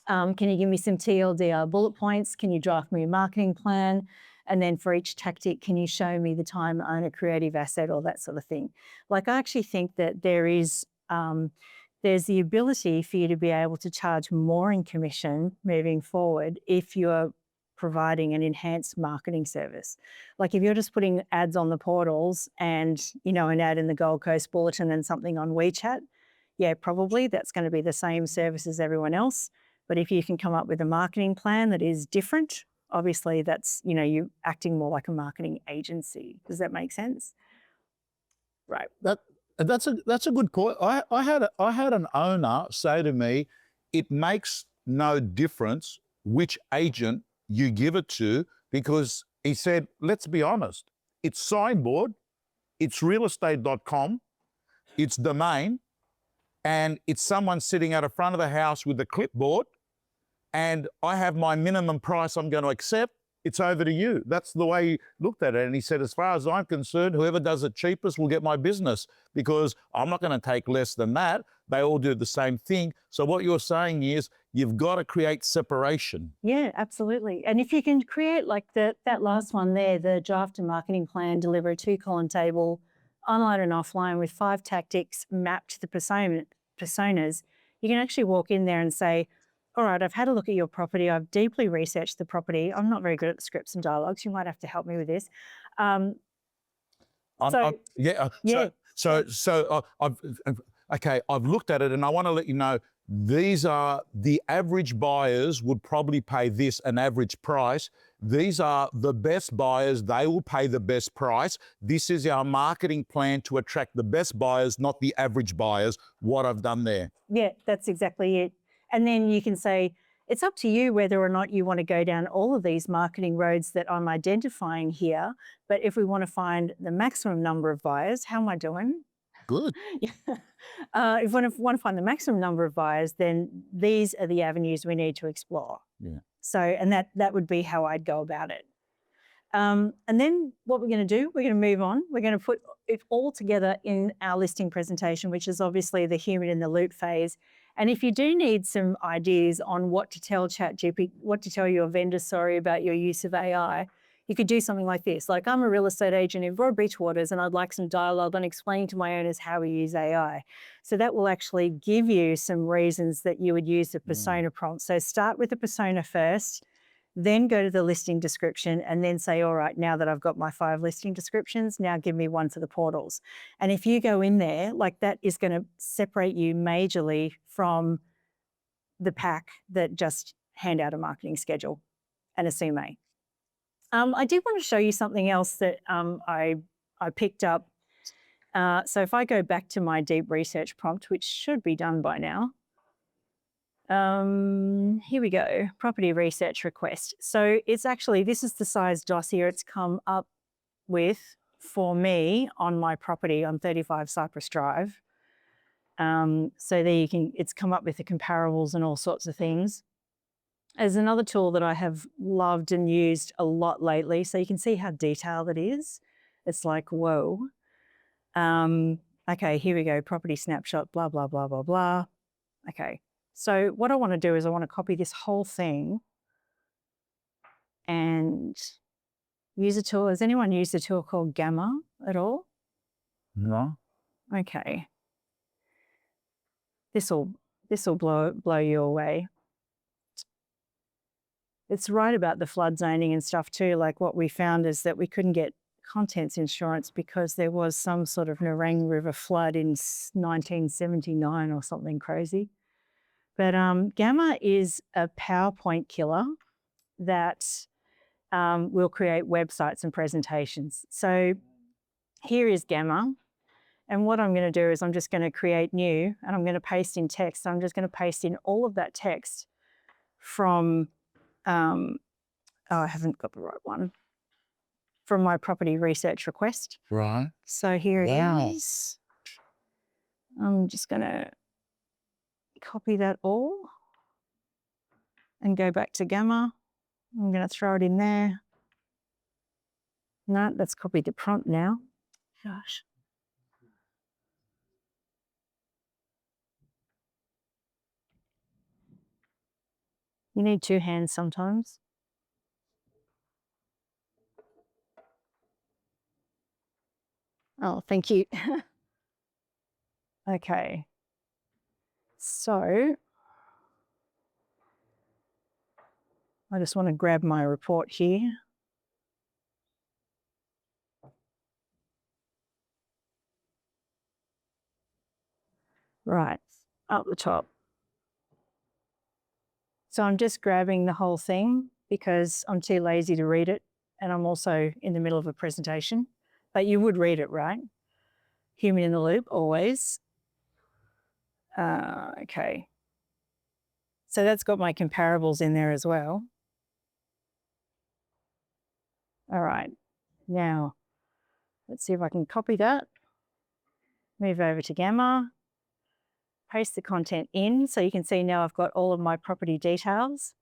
Can you give me some TLDR bullet points? Can you draft me a marketing plan? And then for each tactic, can you show me the time to own a creative asset or that sort of thing? Like, I actually think that there's the ability for you to be able to charge more in commission moving forward if you're providing an enhanced marketing service. Like if you're just putting ads on the portals and, you know, an ad in the Gold Coast Bulletin and something on WeChat, yeah, probably that's going to be the same service as everyone else. But if you can come up with a marketing plan that is different, obviously that's, you know, you're acting more like a marketing agency. Does that make sense? Right. That's a good point. I had an owner say to me, it makes no difference which agent you give it to, because he said, let's be honest, it's signboard, it's realestate.com, it's domain, and it's someone sitting at the front of the house with a clipboard, and I have my minimum price I'm going to accept, it's over to you. That's the way he looked at it. And he said, as far as I'm concerned, whoever does it cheapest will get my business, because I'm not going to take less than that. They all do the same thing. So what you're saying is you've got to create separation. Yeah, absolutely. And if you can create like that last one there, the draft and marketing plan, deliver a 2-column table, online and offline with 5 tactics mapped to the personas, you can actually walk in there and say, all right, I've had a look at your property. I've deeply researched the property. I'm not very good at the scripts and dialogues. You might have to help me with this. I've looked at it and I want to let you know, these are the average buyers would probably pay this an average price. These are the best buyers. They will pay the best price. This is our marketing plan to attract the best buyers, not the average buyers, what I've done there. Yeah, that's exactly it. And then you can say, it's up to you whether or not you want to go down all of these marketing roads that I'm identifying here. But if we want to find the maximum number of buyers, how am I doing? Good. If we want to find the maximum number of buyers, then these are the avenues we need to explore. Yeah. So, and that would be how I'd go about it. And then what we're going to do, we're going to move on. We're going to put it all together in our listing presentation, which is obviously the human in the loop phase. And if you do need some ideas on what to tell ChatGPT, what to tell your vendor, about your use of AI, you could do something like this. Like, I'm a real estate agent in Broad Beach Waters and I'd like some dialogue on explaining to my owners how we use AI. So that will actually give you some reasons that you would use the persona prompt. So start with the persona first, then go to the listing description and then say, all right, now that I've got my 5 listing descriptions, now give me one for the portals. And if you go in there, like, that is going to separate you majorly from the pack that just hand out a marketing schedule and a CMA. I did want to show you something else that I picked up. So if I go back to my deep research prompt, which should be done by now. Here we go, property research request. So it's actually, this is the size dossier it's come up with for me on my property on 35 Cypress Drive. So there you can, it's come up with the comparables and all sorts of things. There's another tool that I have loved and used a lot lately. So you can see how detailed it is. It's like, whoa. Okay, here we go, property snapshot, blah, blah, blah, blah, blah. Okay, so what I want to do is I want to copy this whole thing and use a tool. Has anyone used a tool called Gamma at all? No. Okay. This'll blow you away. It's right about the flood zoning and stuff too. Like, what we found is that we couldn't get contents insurance because there was some sort of Nerang River flood in 1979 or something crazy. But Gamma is a PowerPoint killer that will create websites and presentations. So here is Gamma. And what I'm going to do is I'm just going to create new and I'm going to paste in text. So I'm just going to paste in all of that text from, oh, I haven't got the right one, from my property research request. Right. So here it is. I'm just going to copy that all and go back to Gamma. I'm going to throw it in there. No, that's copied the prompt now. Gosh. You need 2 hands sometimes. Oh, thank you. Okay. So I just want to grab my report here. Right, up the top. So I'm just grabbing the whole thing because I'm too lazy to read it. And I'm also in the middle of a presentation, but you would read it, right? Human in the loop, always. Okay. So that's got my comparables in there as well. All right, now let's see if I can copy that. Move over to Gamma, paste the content in. So you can see now I've got all of my property details.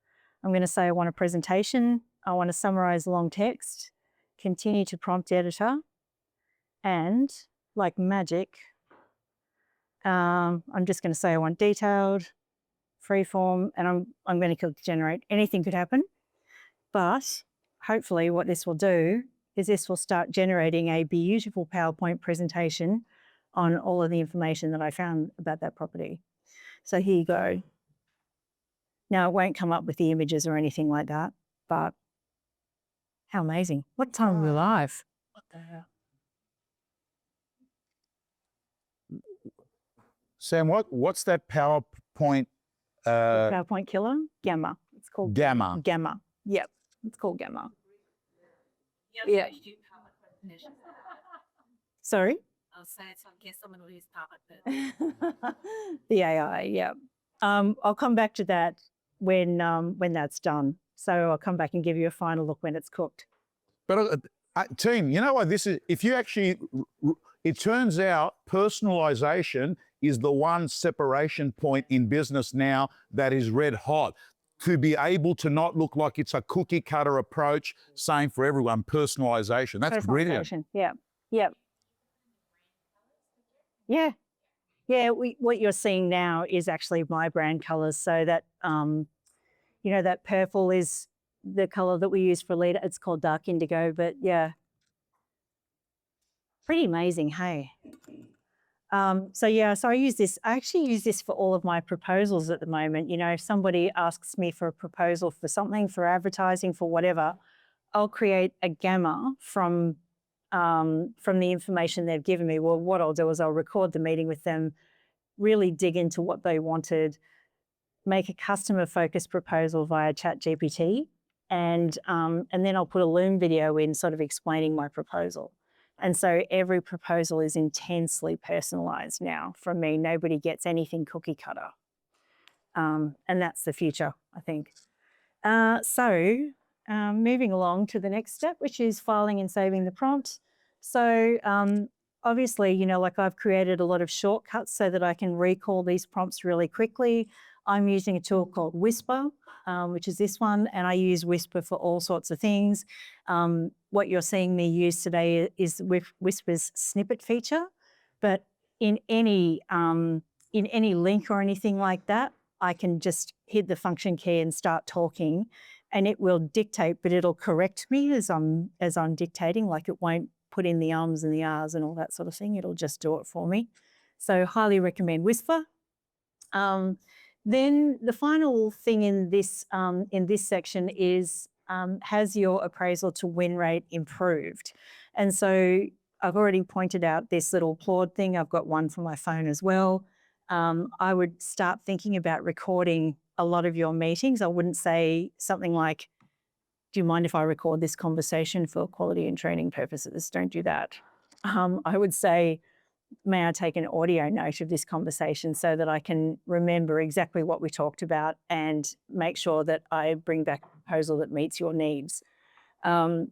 I'm going to say I want a presentation. I want to summarize long text, continue to prompt editor, and like magic, I'm just going to say I want detailed, freeform, and I'm going to click generate. Anything could happen, but hopefully what this will do is this will start generating a beautiful PowerPoint presentation on all of the information that I found about that property. So here you go. Now, it won't come up with the images or anything like that, but how amazing. What time are we live? What the hell? Sam, what's that PowerPoint? PowerPoint killer? Gamma. It's called Gamma. Gamma. Yep, it's called Gamma. Yeah. Sorry? I'll say it, so I guess someone will use PowerPoint. The AI, yeah. I'll come back to that when that's done. So I'll come back and give you a final look when it's cooked. But team, you know what this is? If you actually, it turns out personalization is the one separation point in business now that is red hot. To be able to not look like it's a cookie cutter approach, same for everyone, personalization. That's brilliant. Yeah, yeah. Yeah. Yeah, what you're seeing now is actually my brand colours. So that, you know, that purple is the colour that we use for leader. It's called dark indigo, but yeah. Pretty amazing, hey? So yeah, so I actually use this for all of my proposals at the moment. You know, if somebody asks me for a proposal for something, for advertising, for whatever, I'll create a gamma from the information they've given me. Well, what I'll do is I'll record the meeting with them, really dig into what they wanted, make a customer-focused proposal via ChatGPT, and then I'll put a Loom video in sort of explaining my proposal. And so every proposal is intensely personalised now from me. Nobody gets anything cookie cutter. And that's the future, I think. Moving along to the next step, which is filing and saving the prompt. So obviously, you know, like I've created a lot of shortcuts so that I can recall these prompts really quickly. I'm using a tool called Whisper, which is this one, and I use Whisper for all sorts of things. What you're seeing me use today is Whisper's snippet feature, but in any link or anything like that, I can just hit the function key and start talking, and it will dictate, but it'll correct me as I'm dictating. Like it won't put in the ums and the ahs and all that sort of thing. It'll just do it for me. So highly recommend Whisper. Then the final thing in this section is, has your appraisal to win rate improved? And so I've already pointed out this little Claude thing. I've got one for my phone as well. I would start thinking about recording a lot of your meetings. I wouldn't say something like, do you mind if I record this conversation for quality and training purposes? Don't do that. I would say, may I take an audio note of this conversation so that I can remember exactly what we talked about and make sure that I bring back a proposal that meets your needs.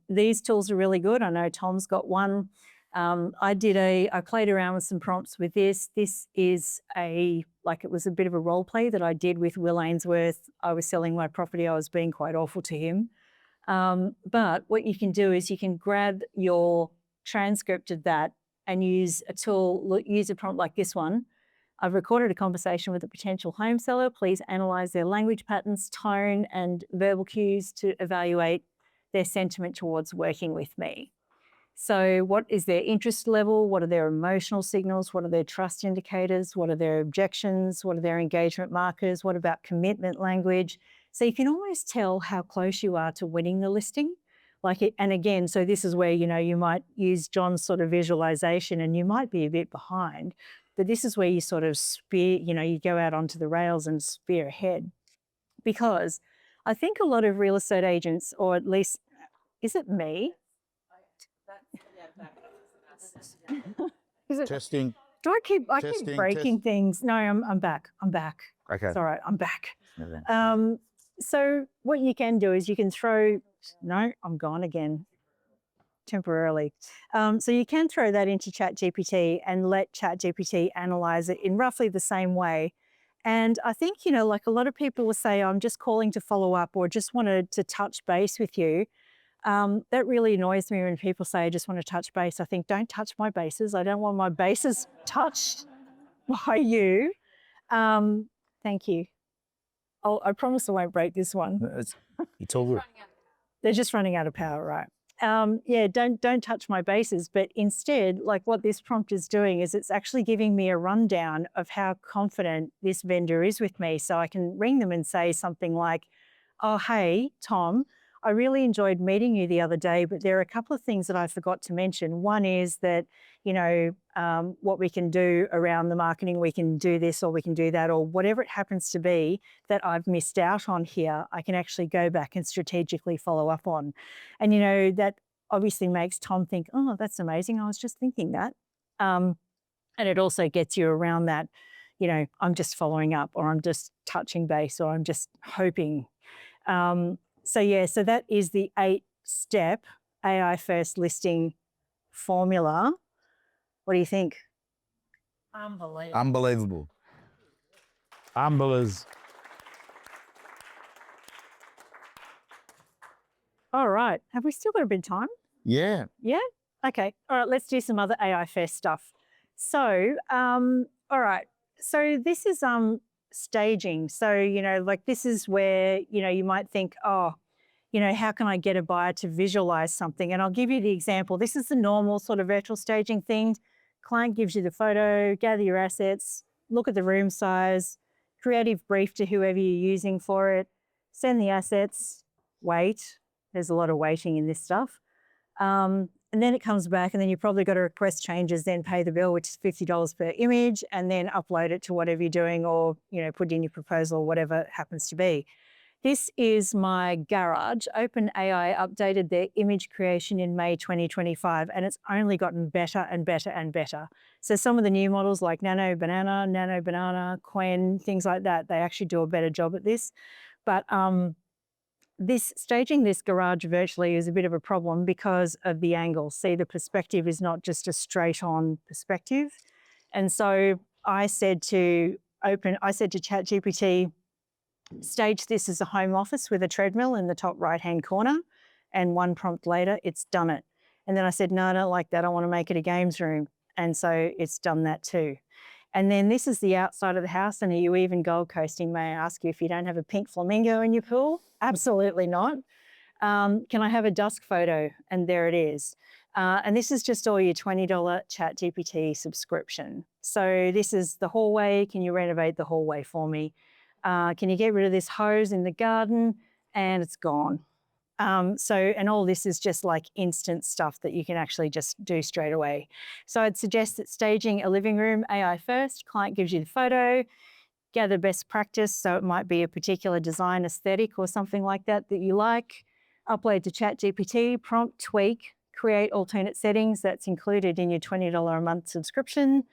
These tools are really good. I know Tom's got one. I played around with some prompts with this. This is it was a bit of a role play that I did with Will Ainsworth. I was selling my property. I was being quite awful to him. But what you can do is you can grab your transcript of that and use a tool, use a prompt like this one. I've recorded a conversation with a potential home seller. Please analyse their language patterns, tone and verbal cues to evaluate their sentiment towards working with me. So what is their interest level? What are their emotional signals? What are their trust indicators? What are their objections? What are their engagement markers? What about commitment language? So you can almost tell how close you are to winning the listing. And again, so this is where, you know, you might use John's sort of visualization and you might be a bit behind, but this is where you sort of you go out onto the rails and spear ahead. Because I think a lot of real estate agents, or at least, is it me? Is it, Testing. do I keep Testing, breaking things? No, I'm back. Okay. It's all right, I'm back. So what you can do is you can I'm gone again temporarily. So you can throw that into ChatGPT and let ChatGPT analyze it in roughly the same way. And I think, you know, like a lot of people will say, I'm just calling to follow up or just wanted to touch base with you. That really annoys me when people say, I just want to touch base. I think, don't touch my bases. I don't want my bases touched by you. Thank you. I promise I won't break this one. It's all good. They're just running out of power, right? Yeah, don't touch my bases. But instead, like what this prompt is doing is it's actually giving me a rundown of how confident this vendor is with me. So I can ring them and say something like, oh, hey, Tom, I really enjoyed meeting you the other day, but there are a couple of things that I forgot to mention. One is that, you know, what we can do around the marketing, we can do this or we can do that, or whatever it happens to be that I've missed out on here, I can actually go back and strategically follow up on. And, you know, that obviously makes Tom think, oh, that's amazing. I was just thinking that. And it also gets you around that, you know, I'm just following up or I'm just touching base or I'm just hoping. So yeah, so that is the 8-step AI first listing formula. What do you think? Unbelievable. Unbelievable. All right. Have we still got a bit of time? Yeah. Yeah? Okay. All right, let's do some other AI first stuff. So All right. So this is staging. So, like this is where, you might think, oh, how can I get a buyer to visualize something? And I'll give you the example. This is the normal sort of virtual staging thing. Client gives you the photo, gather your assets, look at the room size, creative brief to whoever you're using for it, send the assets, wait. There's a lot of waiting in this stuff. And then it comes back, and then you probably got to request changes, then pay the bill, which is $50 per image, and then upload it to whatever you're doing, or put in your proposal, whatever it happens to be. This is my garage. OpenAI updated their image creation in May 2025, and it's only gotten better and better and better. So some of the new models like Nano Banana, Quen, things like that, they actually do a better job at this. But staging this garage virtually is a bit of a problem because of the angle. See, the perspective is not just a straight on perspective. And so I said to ChatGPT, stage this as a home office with a treadmill in the top right-hand corner, and one prompt later, it's done it. And then I said, no, I don't like that. I want to make it a games room. And so it's done that too. And then this is the outside of the house. And are you even Gold Coasting? May I ask you if you don't have a pink flamingo in your pool? Absolutely not. Can I have a dusk photo? And there it is. And this is just all your $20 ChatGPT subscription. So this is the hallway. Can you renovate the hallway for me? Can you get rid of this hose in the garden? And it's gone. And all this is just like instant stuff that you can actually just do straight away. So I'd suggest that staging a living room, AI first, client gives you the photo, gather best practice. So it might be a particular design aesthetic or something like that you like, upload to ChatGPT, prompt, tweak, create alternate settings. That's included in your $20 a month subscription,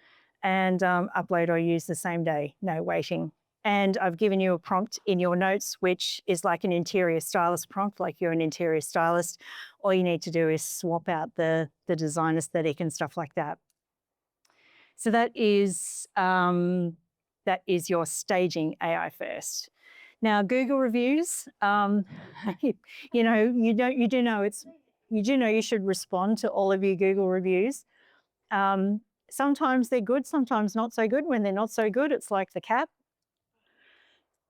and upload or use the same day, no waiting. And I've given you a prompt in your notes, which is like an interior stylist prompt, like you're an interior stylist. All you need to do is swap out the design aesthetic and stuff like that. So that is your staging AI first. Now, Google reviews, you do know you should respond to all of your Google reviews. Sometimes they're good, sometimes not so good. When they're not so good, it's like the cat.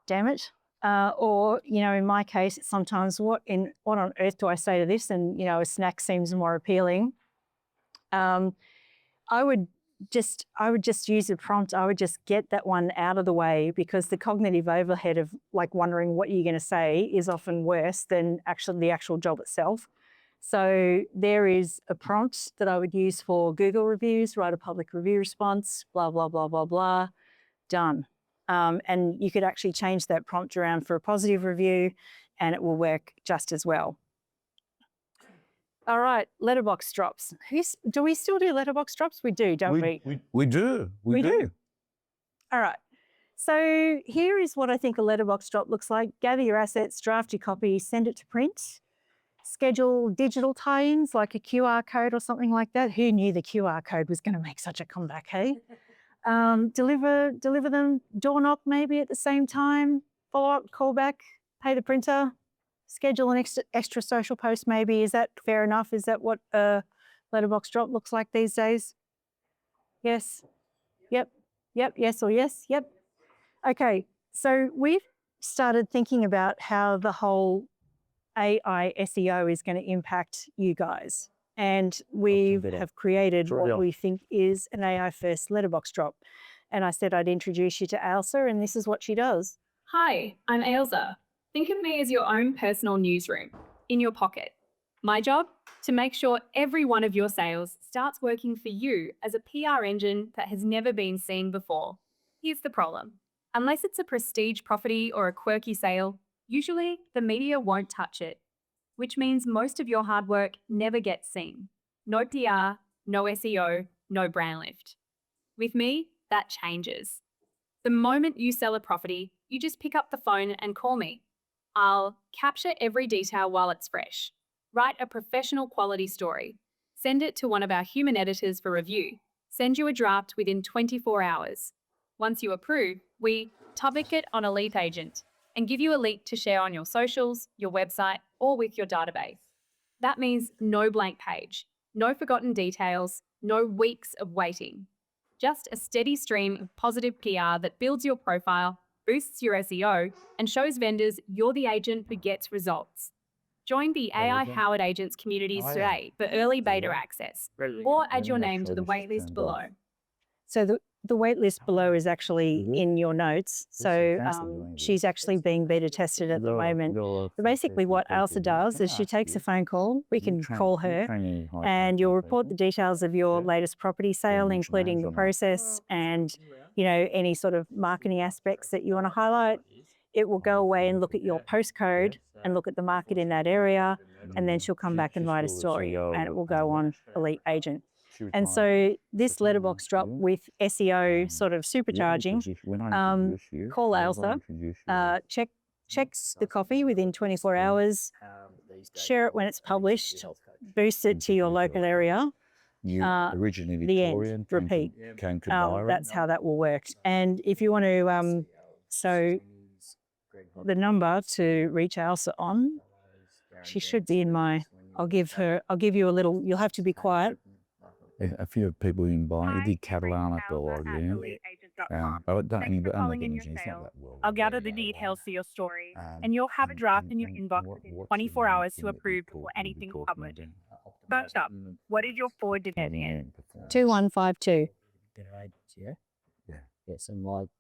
Damn it. Or, in my case, sometimes what on earth do I say to this? And, a snack seems more appealing. I would just use a prompt. I would just get that one out of the way, because the cognitive overhead of like wondering what you're going to say is often worse than the actual job itself. So there is a prompt that I would use for Google reviews, write a public review response, blah, blah, blah, blah, blah, done. And you could actually change that prompt around for a positive review, and it will work just as well. All right, letterbox drops. Do we still do letterbox drops? We do, don't we? We do. We do. All right. So here is what I think a letterbox drop looks like. Gather your assets, draft your copy, send it to print. Schedule digital tie-ins like a QR code or something like that. Who knew the QR code was going to make such a comeback, hey? Deliver them, door knock maybe at the same time, follow up, call back, pay the printer, schedule an extra social post maybe. Is that fair enough? Is that what a letterbox drop looks like these days? Yes? Yep. Yes or yes? Yep. Okay, so we've started thinking about how the whole AI SEO is going to impact you guys. And we have created what we think is an AI first letterbox drop. And I said I'd introduce you to Ailsa, and this is what she does. Hi, I'm Ailsa. Think of me as your own personal newsroom, in your pocket. My job? To make sure every one of your sales starts working for you as a PR engine that has never been seen before. Here's the problem. Unless it's a prestige property or a quirky sale, usually the media won't touch it, which means most of your hard work never gets seen. No PR, no SEO, no brand lift. With me, that changes. The moment you sell a property, you just pick up the phone and call me. I'll capture every detail while it's fresh, write a professional quality story, send it to one of our human editors for review, send you a draft within 24 hours. Once you approve, we topic it on a Leap Agent and give you a link to share on your socials, your website, or with your database. That means no blank page, no forgotten details, no weeks of waiting. just a steady stream of positive PR that builds your profile, boosts your SEO, and shows vendors you're the agent who gets results. Join the AI Howard Agents communities today for early beta access, or add your name to the waitlist below. So the wait list below is actually in your notes. So she's actually being beta tested at the moment. But basically what Ailsa does is she takes a phone call, we can call her, and you'll report the details of your latest property sale, including the process and, you know, any sort of marketing aspects that you want to highlight. It will go away and look at your postcode and look at the market in that area, and then she'll come back and write a story, and it will go on Elite Agent. And so this letterbox drop with SEO sort of supercharging, call Ailsa, checks the copy within 24 hours, share it when it's published, boost it to your local area, the end, repeat. That's how that will work. And if you want to, so the number to reach Ailsa on, she should be in my, I'll give you a little, you'll have to be quiet. A few people in buy. It did Catalana for a while, but I don't any, but I'm not getting it's not that well. I'll gather the details for your story, and you'll have a draft in your inbox within 24 hours to approve before anything published. First up, what is your forward demand? 2152.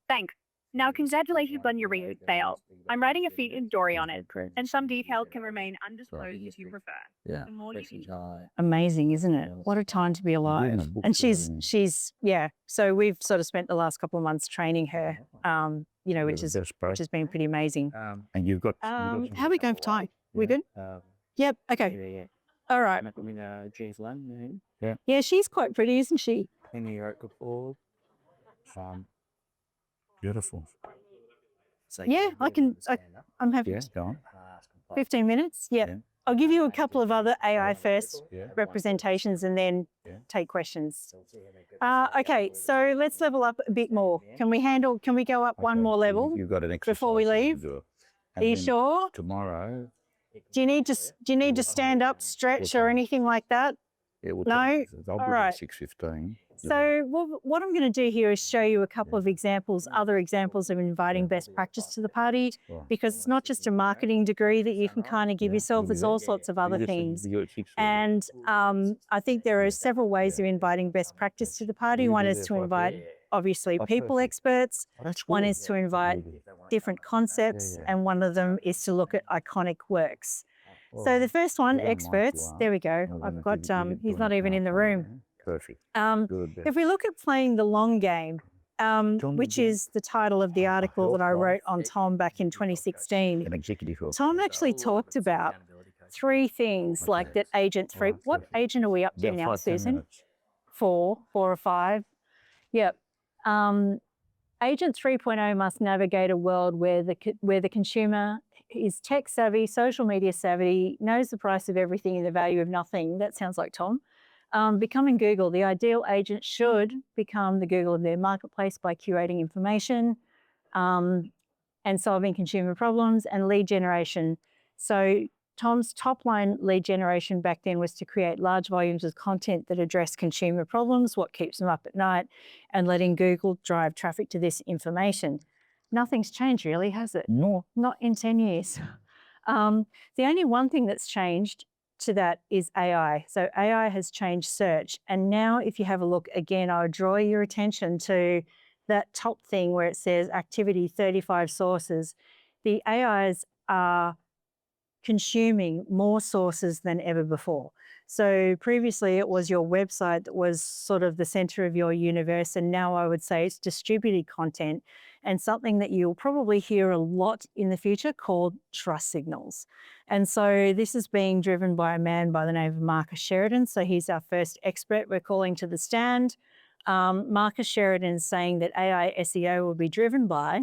Thanks. Now, congratulations on your real sale. I'm writing a featured story on it, and some details can remain undisclosed if you prefer. The more you can... Amazing, isn't it? What a time to be alive. And she's so we've sort of spent the last couple of months training her, you know, which has been pretty amazing. And you've got how are we going for time? We good? Yep, okay. All right. Yeah, she's quite pretty, isn't she? Beautiful. Yeah, I'm happy. Yeah, go on. 15 minutes? Yeah. I'll give you a couple of other AI first representations and then take questions. Okay, so let's level up a bit more. Can we go up one more level You've got an exercise before we leave? Are you sure? Tomorrow. Do you need to stand up, stretch or anything like that? No? All right. 6:15. So what I'm going to do here is show you a couple of examples, other examples of inviting best practice to the party, because it's not just a marketing degree that you can kind of give yourself, there's all sorts of other things. And I think there are several ways of inviting best practice to the party. One is to invite, obviously, people experts. One is to invite different concepts, and one of them is to look at iconic works. So the first one, experts, there we go. I've got, he's not even in the room. Perfect. If we look at playing the long game, which is the title of the article that I wrote on Tom back in 2016, Tom actually talked about 3 things like that agent 3. What agent are we up to now, Susan? 4 or 5? Yep. Agent 3.0 must navigate a world where the consumer is tech savvy, social media savvy, knows the price of everything and the value of nothing. That sounds like Tom. Becoming Google, the ideal agent should become the Google of their marketplace by curating information and solving consumer problems and lead generation. So Tom's top line lead generation back then was to create large volumes of content that address consumer problems, what keeps them up at night, and letting Google drive traffic to this information. Nothing's changed really, has it? No. Not in 10 years. The only one thing that's changed to that is AI. So AI has changed search. And now if you have a look again, I would draw your attention to that top thing where it says activity 35 sources. The AIs are consuming more sources than ever before. So previously it was your website that was sort of the center of your universe. And now I would say it's distributed content and something that you'll probably hear a lot in the future called trust signals. And so this is being driven by a man by the name of Marcus Sheridan. So he's our first expert we're calling to the stand. Marcus Sheridan is saying that AI SEO will be driven by,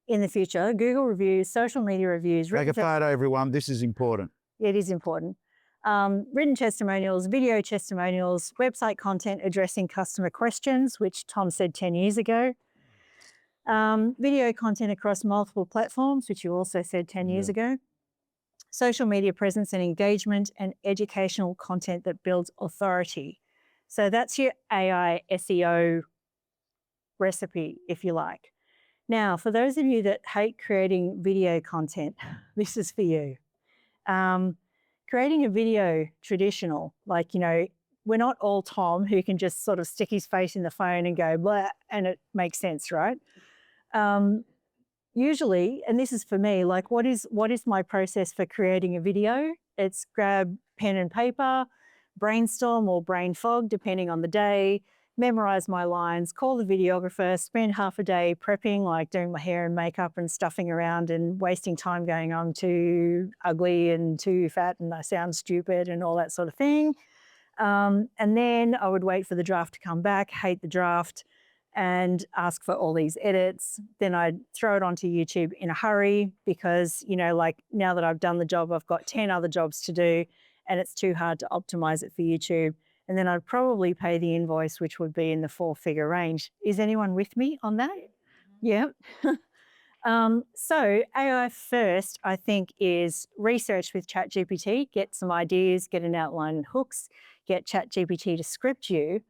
in the future, Google reviews, social media reviews. Take a photo, everyone. This is important. It is important. Written testimonials, video testimonials, website content addressing customer questions, which Tom said 10 years ago. Video content across multiple platforms, which you also said 10 years ago. Social media presence and engagement, and educational content that builds authority. So that's your AI SEO recipe, if you like. Now, for those of you that hate creating video content, this is for you. Creating a video traditional, like, we're not all Tom who can just sort of stick his face in the phone and go blah, and it makes sense, right? Usually, and this is for me, like what is my process for creating a video? It's grab pen and paper, brainstorm or brain fog, depending on the day, memorize my lines, call the videographer, spend half a day prepping, like doing my hair and makeup and stuffing around and wasting time going, I'm too ugly and too fat and I sound stupid and all that sort of thing. And then I would wait for the draft to come back, hate the draft, and ask for all these edits. Then I'd throw it onto YouTube in a hurry because, like now that I've done the job, I've got 10 other jobs to do and it's too hard to optimize it for YouTube. And then I'd probably pay the invoice, which would be in the 4-figure range. Is anyone with me on that? Yeah. So AI first, I think, is research with ChatGPT, get some ideas, get an outline and hooks, get ChatGPT to script you,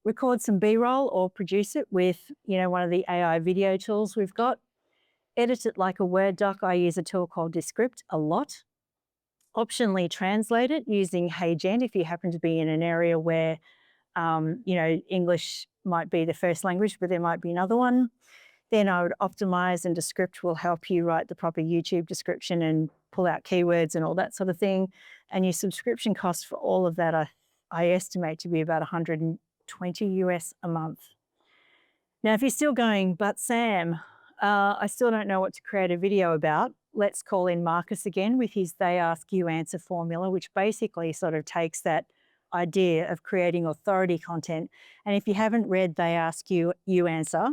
record some B-roll or produce it with, one of the AI video tools we've got, edit it like a Word doc. I use a tool called Descript a lot. Optionally translate it using HeyGen if you happen to be in an area where, English might be the first language, but there might be another one. Then I would optimize, and Descript will help you write the proper YouTube description and pull out keywords and all that sort of thing. And your subscription cost for all of that, I estimate to be about $120 US a month. Now, if you're still going, but Sam, I still don't know what to create a video about, let's call in Marcus again with his They Ask You Answer formula, which basically sort of takes that idea of creating authority content. And if you haven't read They Ask You, You Answer,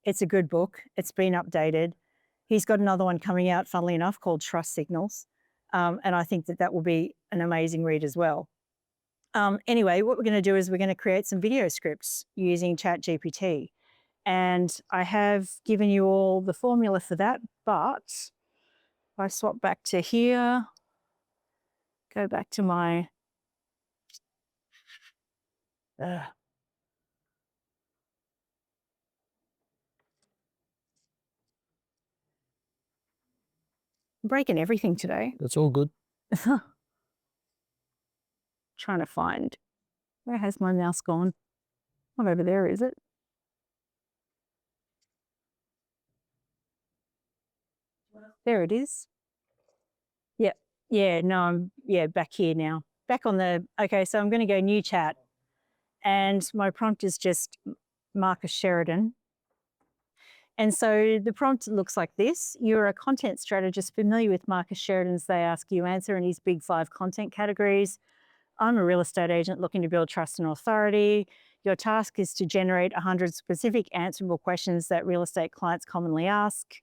it's a good book. It's been updated. He's got another one coming out, funnily enough, called Trust Signals. And I think that will be an amazing read as well. Anyway, what we're going to do is we're going to create some video scripts using ChatGPT. And I have given you all the formula for that, but if I swap back to here, go back to my I'm breaking everything today. That's all good. Trying to find, where has my mouse gone? Not over there, is it? There it is. Yep. Yeah, no, I'm back here now. Back on the, okay, so I'm going to go new chat. And my prompt is just Marcus Sheridan. And so the prompt looks like this. You're a content strategist familiar with Marcus Sheridan's They Ask You Answer and his big 5 content categories. I'm a real estate agent looking to build trust and authority. Your task is to generate 100 specific answerable questions that real estate clients commonly ask,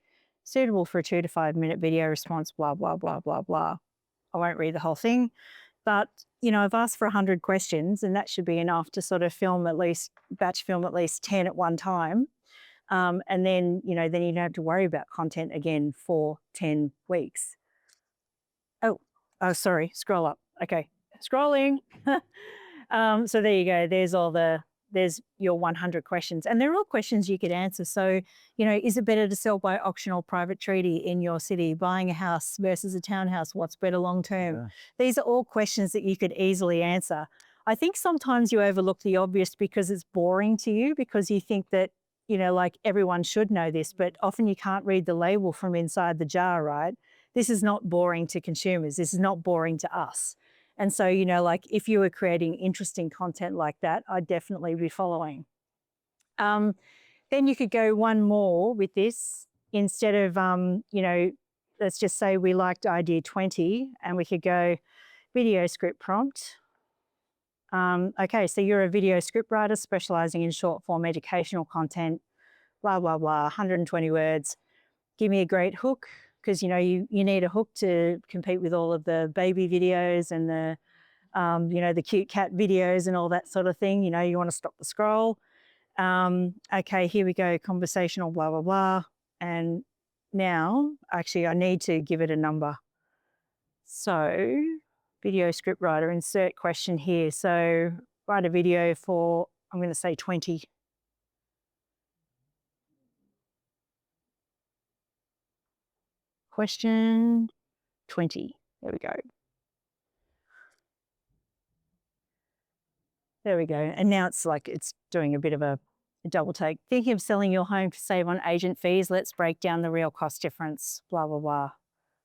suitable for a 2 to 5 minute video response, blah, blah, blah, blah, blah. I won't read the whole thing, but I've asked for 100 questions and that should be enough to sort of batch film at least 10 at one time. And then, then you don't have to worry about content again for 10 weeks. Oh, sorry, scroll up. Okay, scrolling. So there you go. There's your 100 questions. And they're all questions you could answer. So, is it better to sell by auction or private treaty in your city? Buying a house versus a townhouse, what's better long term? Yeah. These are all questions that you could easily answer. I think sometimes you overlook the obvious because it's boring to you, because you think that, like everyone should know this, but often you can't read the label from inside the jar, right? This is not boring to consumers. This is not boring to us. And so, like if you were creating interesting content like that, I'd definitely be following. Then you could go one more with this. Instead of, let's just say we liked idea 20 and we could go video script prompt. Okay, so you're a video script writer specializing in short form educational content, blah, blah, blah, 120 words. Give me a great hook, because, you need a hook to compete with all of the baby videos and the, the cute cat videos and all that sort of thing. You want to stop the scroll. Okay, here we go, conversational, blah, blah, blah. And now, actually, I need to give it a number. So, video script writer, insert question here. So write a video for, I'm going to say 20. Question 20. There we go. There we go. And now it's like it's doing a bit of a double take. Thinking of selling your home to save on agent fees? Let's break down the real cost difference, blah, blah, blah.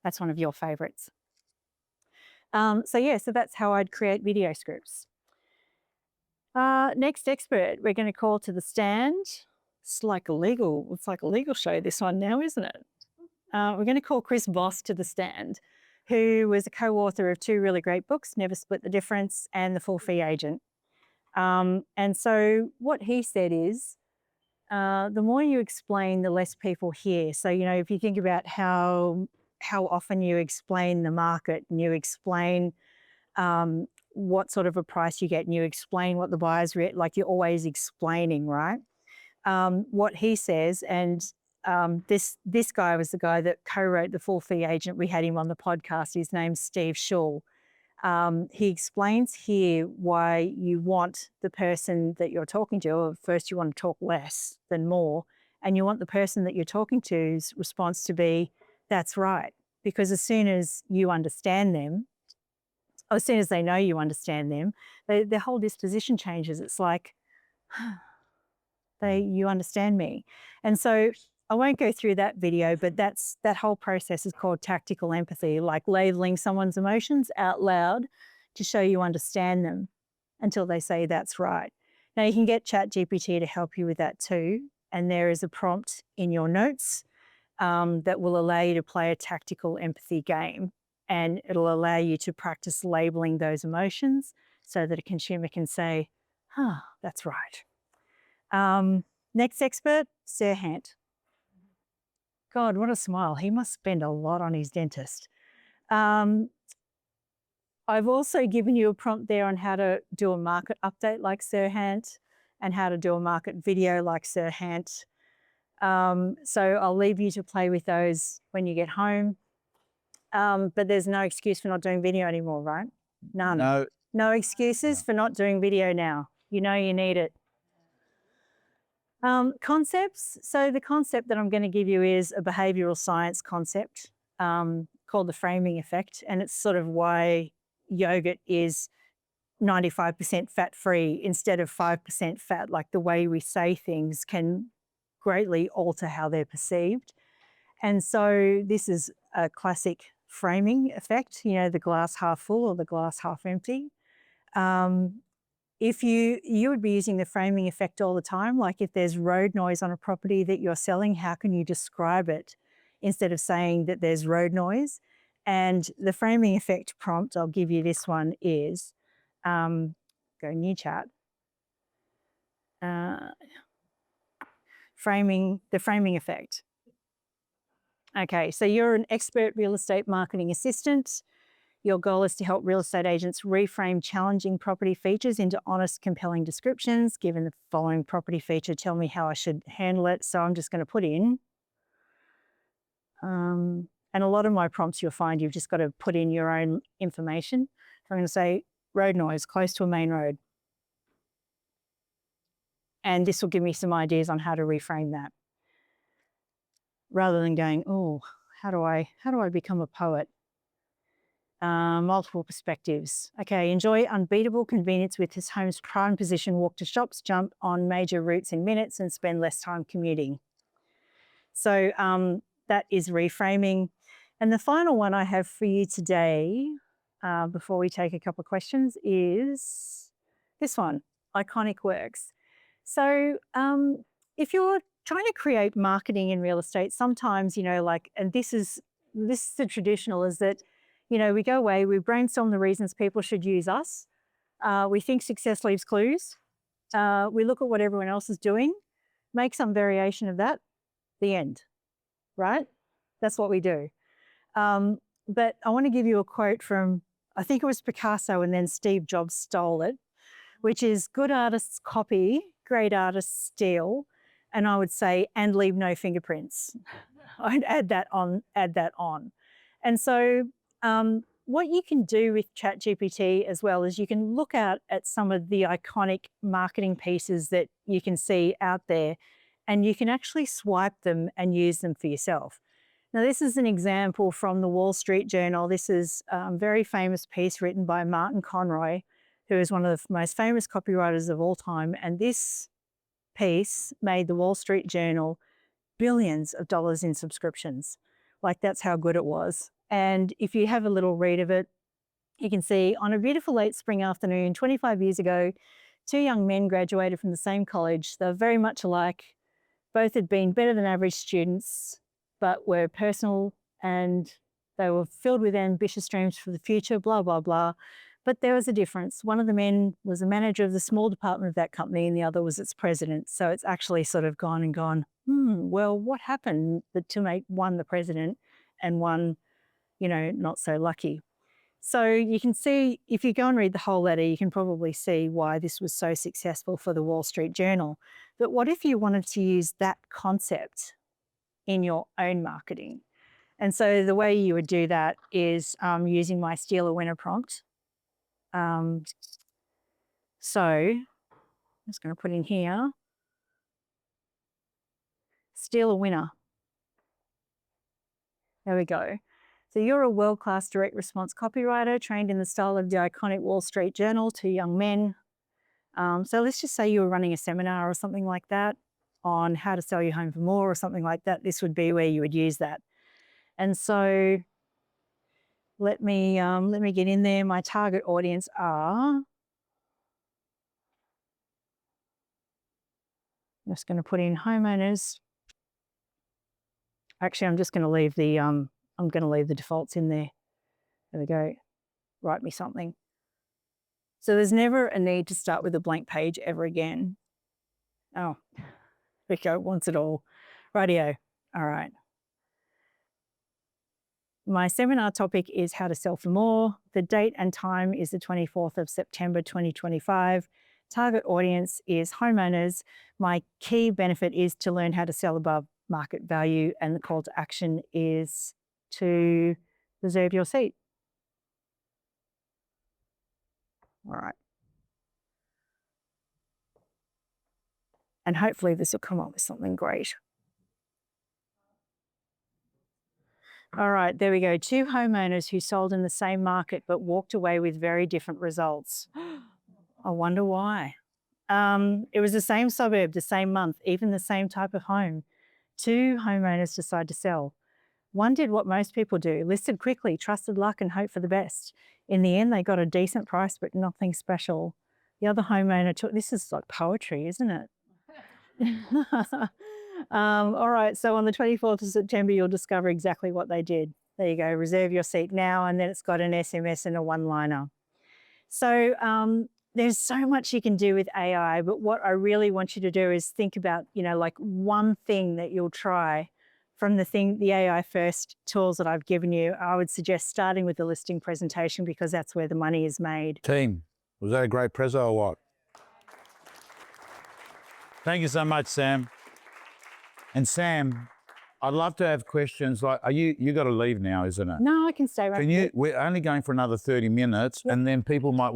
That's one of your favorites. So that's how I'd create video scripts. Next expert, we're going to call to the stand. It's like a legal show, this one now, isn't it? We're going to call Chris Voss to the stand, who was a co-author of 2 really great books, Never Split the Difference and The Full Fee Agent. And so what he said is, the more you explain, the less people hear. So, if you think about how often you explain the market and you explain what sort of a price you get and you explain what the buyers like you're always explaining, right? What he says, and this guy was the guy that co-wrote The Full Fee Agent. We had him on the podcast. His name's Steve Schull. He explains here why you want the person that you're talking to, or first you want to talk less than more, and you want the person that you're talking to's response to be, that's right. Because as soon as you understand them, or as soon as they know you understand them, their whole disposition changes. It's like, you understand me. And so I won't go through that video, but that whole process is called tactical empathy, like labeling someone's emotions out loud to show you understand them until they say that's right. Now you can get ChatGPT to help you with that too. And there is a prompt in your notes that will allow you to play a tactical empathy game. And it'll allow you to practice labeling those emotions so that a consumer can say, that's right. Next expert, Serhant. God, what a smile. He must spend a lot on his dentist. I've also given you a prompt there on how to do a market update like Serhant and how to do a market video like Serhant. So I'll leave you to play with those when you get home. But there's no excuse for not doing video anymore, right? None. No excuses for not doing video now. You know you need it. Concepts. So the concept that I'm going to give you is a behavioral science concept called the framing effect. And it's sort of why yogurt is 95% fat-free instead of 5% fat. Like the way we say things can greatly alter how they're perceived. And so this is a classic framing effect, the glass half full or the glass half empty. If you would be using the framing effect all the time, like if there's road noise on a property that you're selling, how can you describe it instead of saying that there's road noise? And the framing effect prompt, I'll give you this one, is, go new chat. The framing effect. Okay, so you're an expert real estate marketing assistant. Your goal is to help real estate agents reframe challenging property features into honest, compelling descriptions. Given the following property feature, tell me how I should handle it. So I'm just going to put in, and a lot of my prompts you'll find you've just got to put in your own information. So I'm going to say road noise, close to a main road. And this will give me some ideas on how to reframe that. Rather than going, oh, how do I become a poet? Multiple perspectives. Okay, enjoy unbeatable convenience with his home's prime position, walk to shops, jump on major routes in minutes and spend less time commuting. So that is reframing. And the final one I have for you today, before we take a couple of questions, is this one, iconic works. So if you're trying to create marketing in real estate, sometimes, and this is the traditional, is that, we go away, we brainstorm the reasons people should use us. We think success leaves clues. We look at what everyone else is doing, make some variation of that, the end, right? That's what we do. But I want to give you a quote from, I think it was Picasso and then Steve Jobs stole it, which is, good artists copy, great artists steal, and I would say, and leave no fingerprints. I'd add that on. And so what you can do with ChatGPT as well is you can look out at some of the iconic marketing pieces that you can see out there, and you can actually swipe them and use them for yourself. Now, this is an example from the Wall Street Journal. This is a very famous piece written by Martin Conroy, who is one of the most famous copywriters of all time. And this piece made the Wall Street Journal billions of dollars in subscriptions. Like, that's how good it was. And if you have a little read of it, you can see on a beautiful late spring afternoon, 25 years ago, two young men graduated from the same college. They were very much alike. Both had been better than average students, but were personal, and they were filled with ambitious dreams for the future, blah, blah, blah. But there was a difference. One of the men was a manager of the small department of that company, and the other was its president. So it's actually sort of gone, well, what happened to make one the president and one, not so lucky? So you can see, if you go and read the whole letter, you can probably see why this was so successful for the Wall Street Journal. But what if you wanted to use that concept in your own marketing? And so the way you would do that is using my Steal a Winner prompt. So I'm just going to put in here, Steal a Winner. There we go. So you're a world-class direct response copywriter trained in the style of the iconic Wall Street Journal, two young men. So let's just say you were running a seminar or something like that on how to sell your home for more or something like that. This would be where you would use that. And so let me get in there. My target audience are, I'm just going to put in homeowners. Actually, I'm just going to leave the I'm going to leave the defaults in there. There we go. Write me something. So there's never a need to start with a blank page ever again. Oh, Rico wants it all. Rightio. All right. My seminar topic is how to sell for more. The date and time is the 24th of September, 2025. Target audience is homeowners. My key benefit is to learn how to sell above market value, and the call to action is to reserve your seat. All right. And hopefully this will come up with something great. All right, there we go. Two homeowners who sold in the same market but walked away with very different results. I wonder why. It was the same suburb, the same month, even the same type of home. Two homeowners decide to sell. One did what most people do, listed quickly, trusted luck and hoped for the best. In the end, they got a decent price, but nothing special. The other homeowner took, this is like poetry, isn't it? All right, so on the 24th of September, you'll discover exactly what they did. There you go, reserve your seat now, and then it's got an SMS and a one-liner. So there's so much you can do with AI, but what I really want you to do is think about, like one thing that you'll try from the AI first tools that I've given you. I would suggest starting with the listing presentation, because that's where the money is made. Team, was that a great prezzo or what? Thank you so much, Sam. And Sam, I'd love to have questions. Like, you got to leave now, isn't it? No, I can stay right here. We're only going for another 30 minutes, and then people might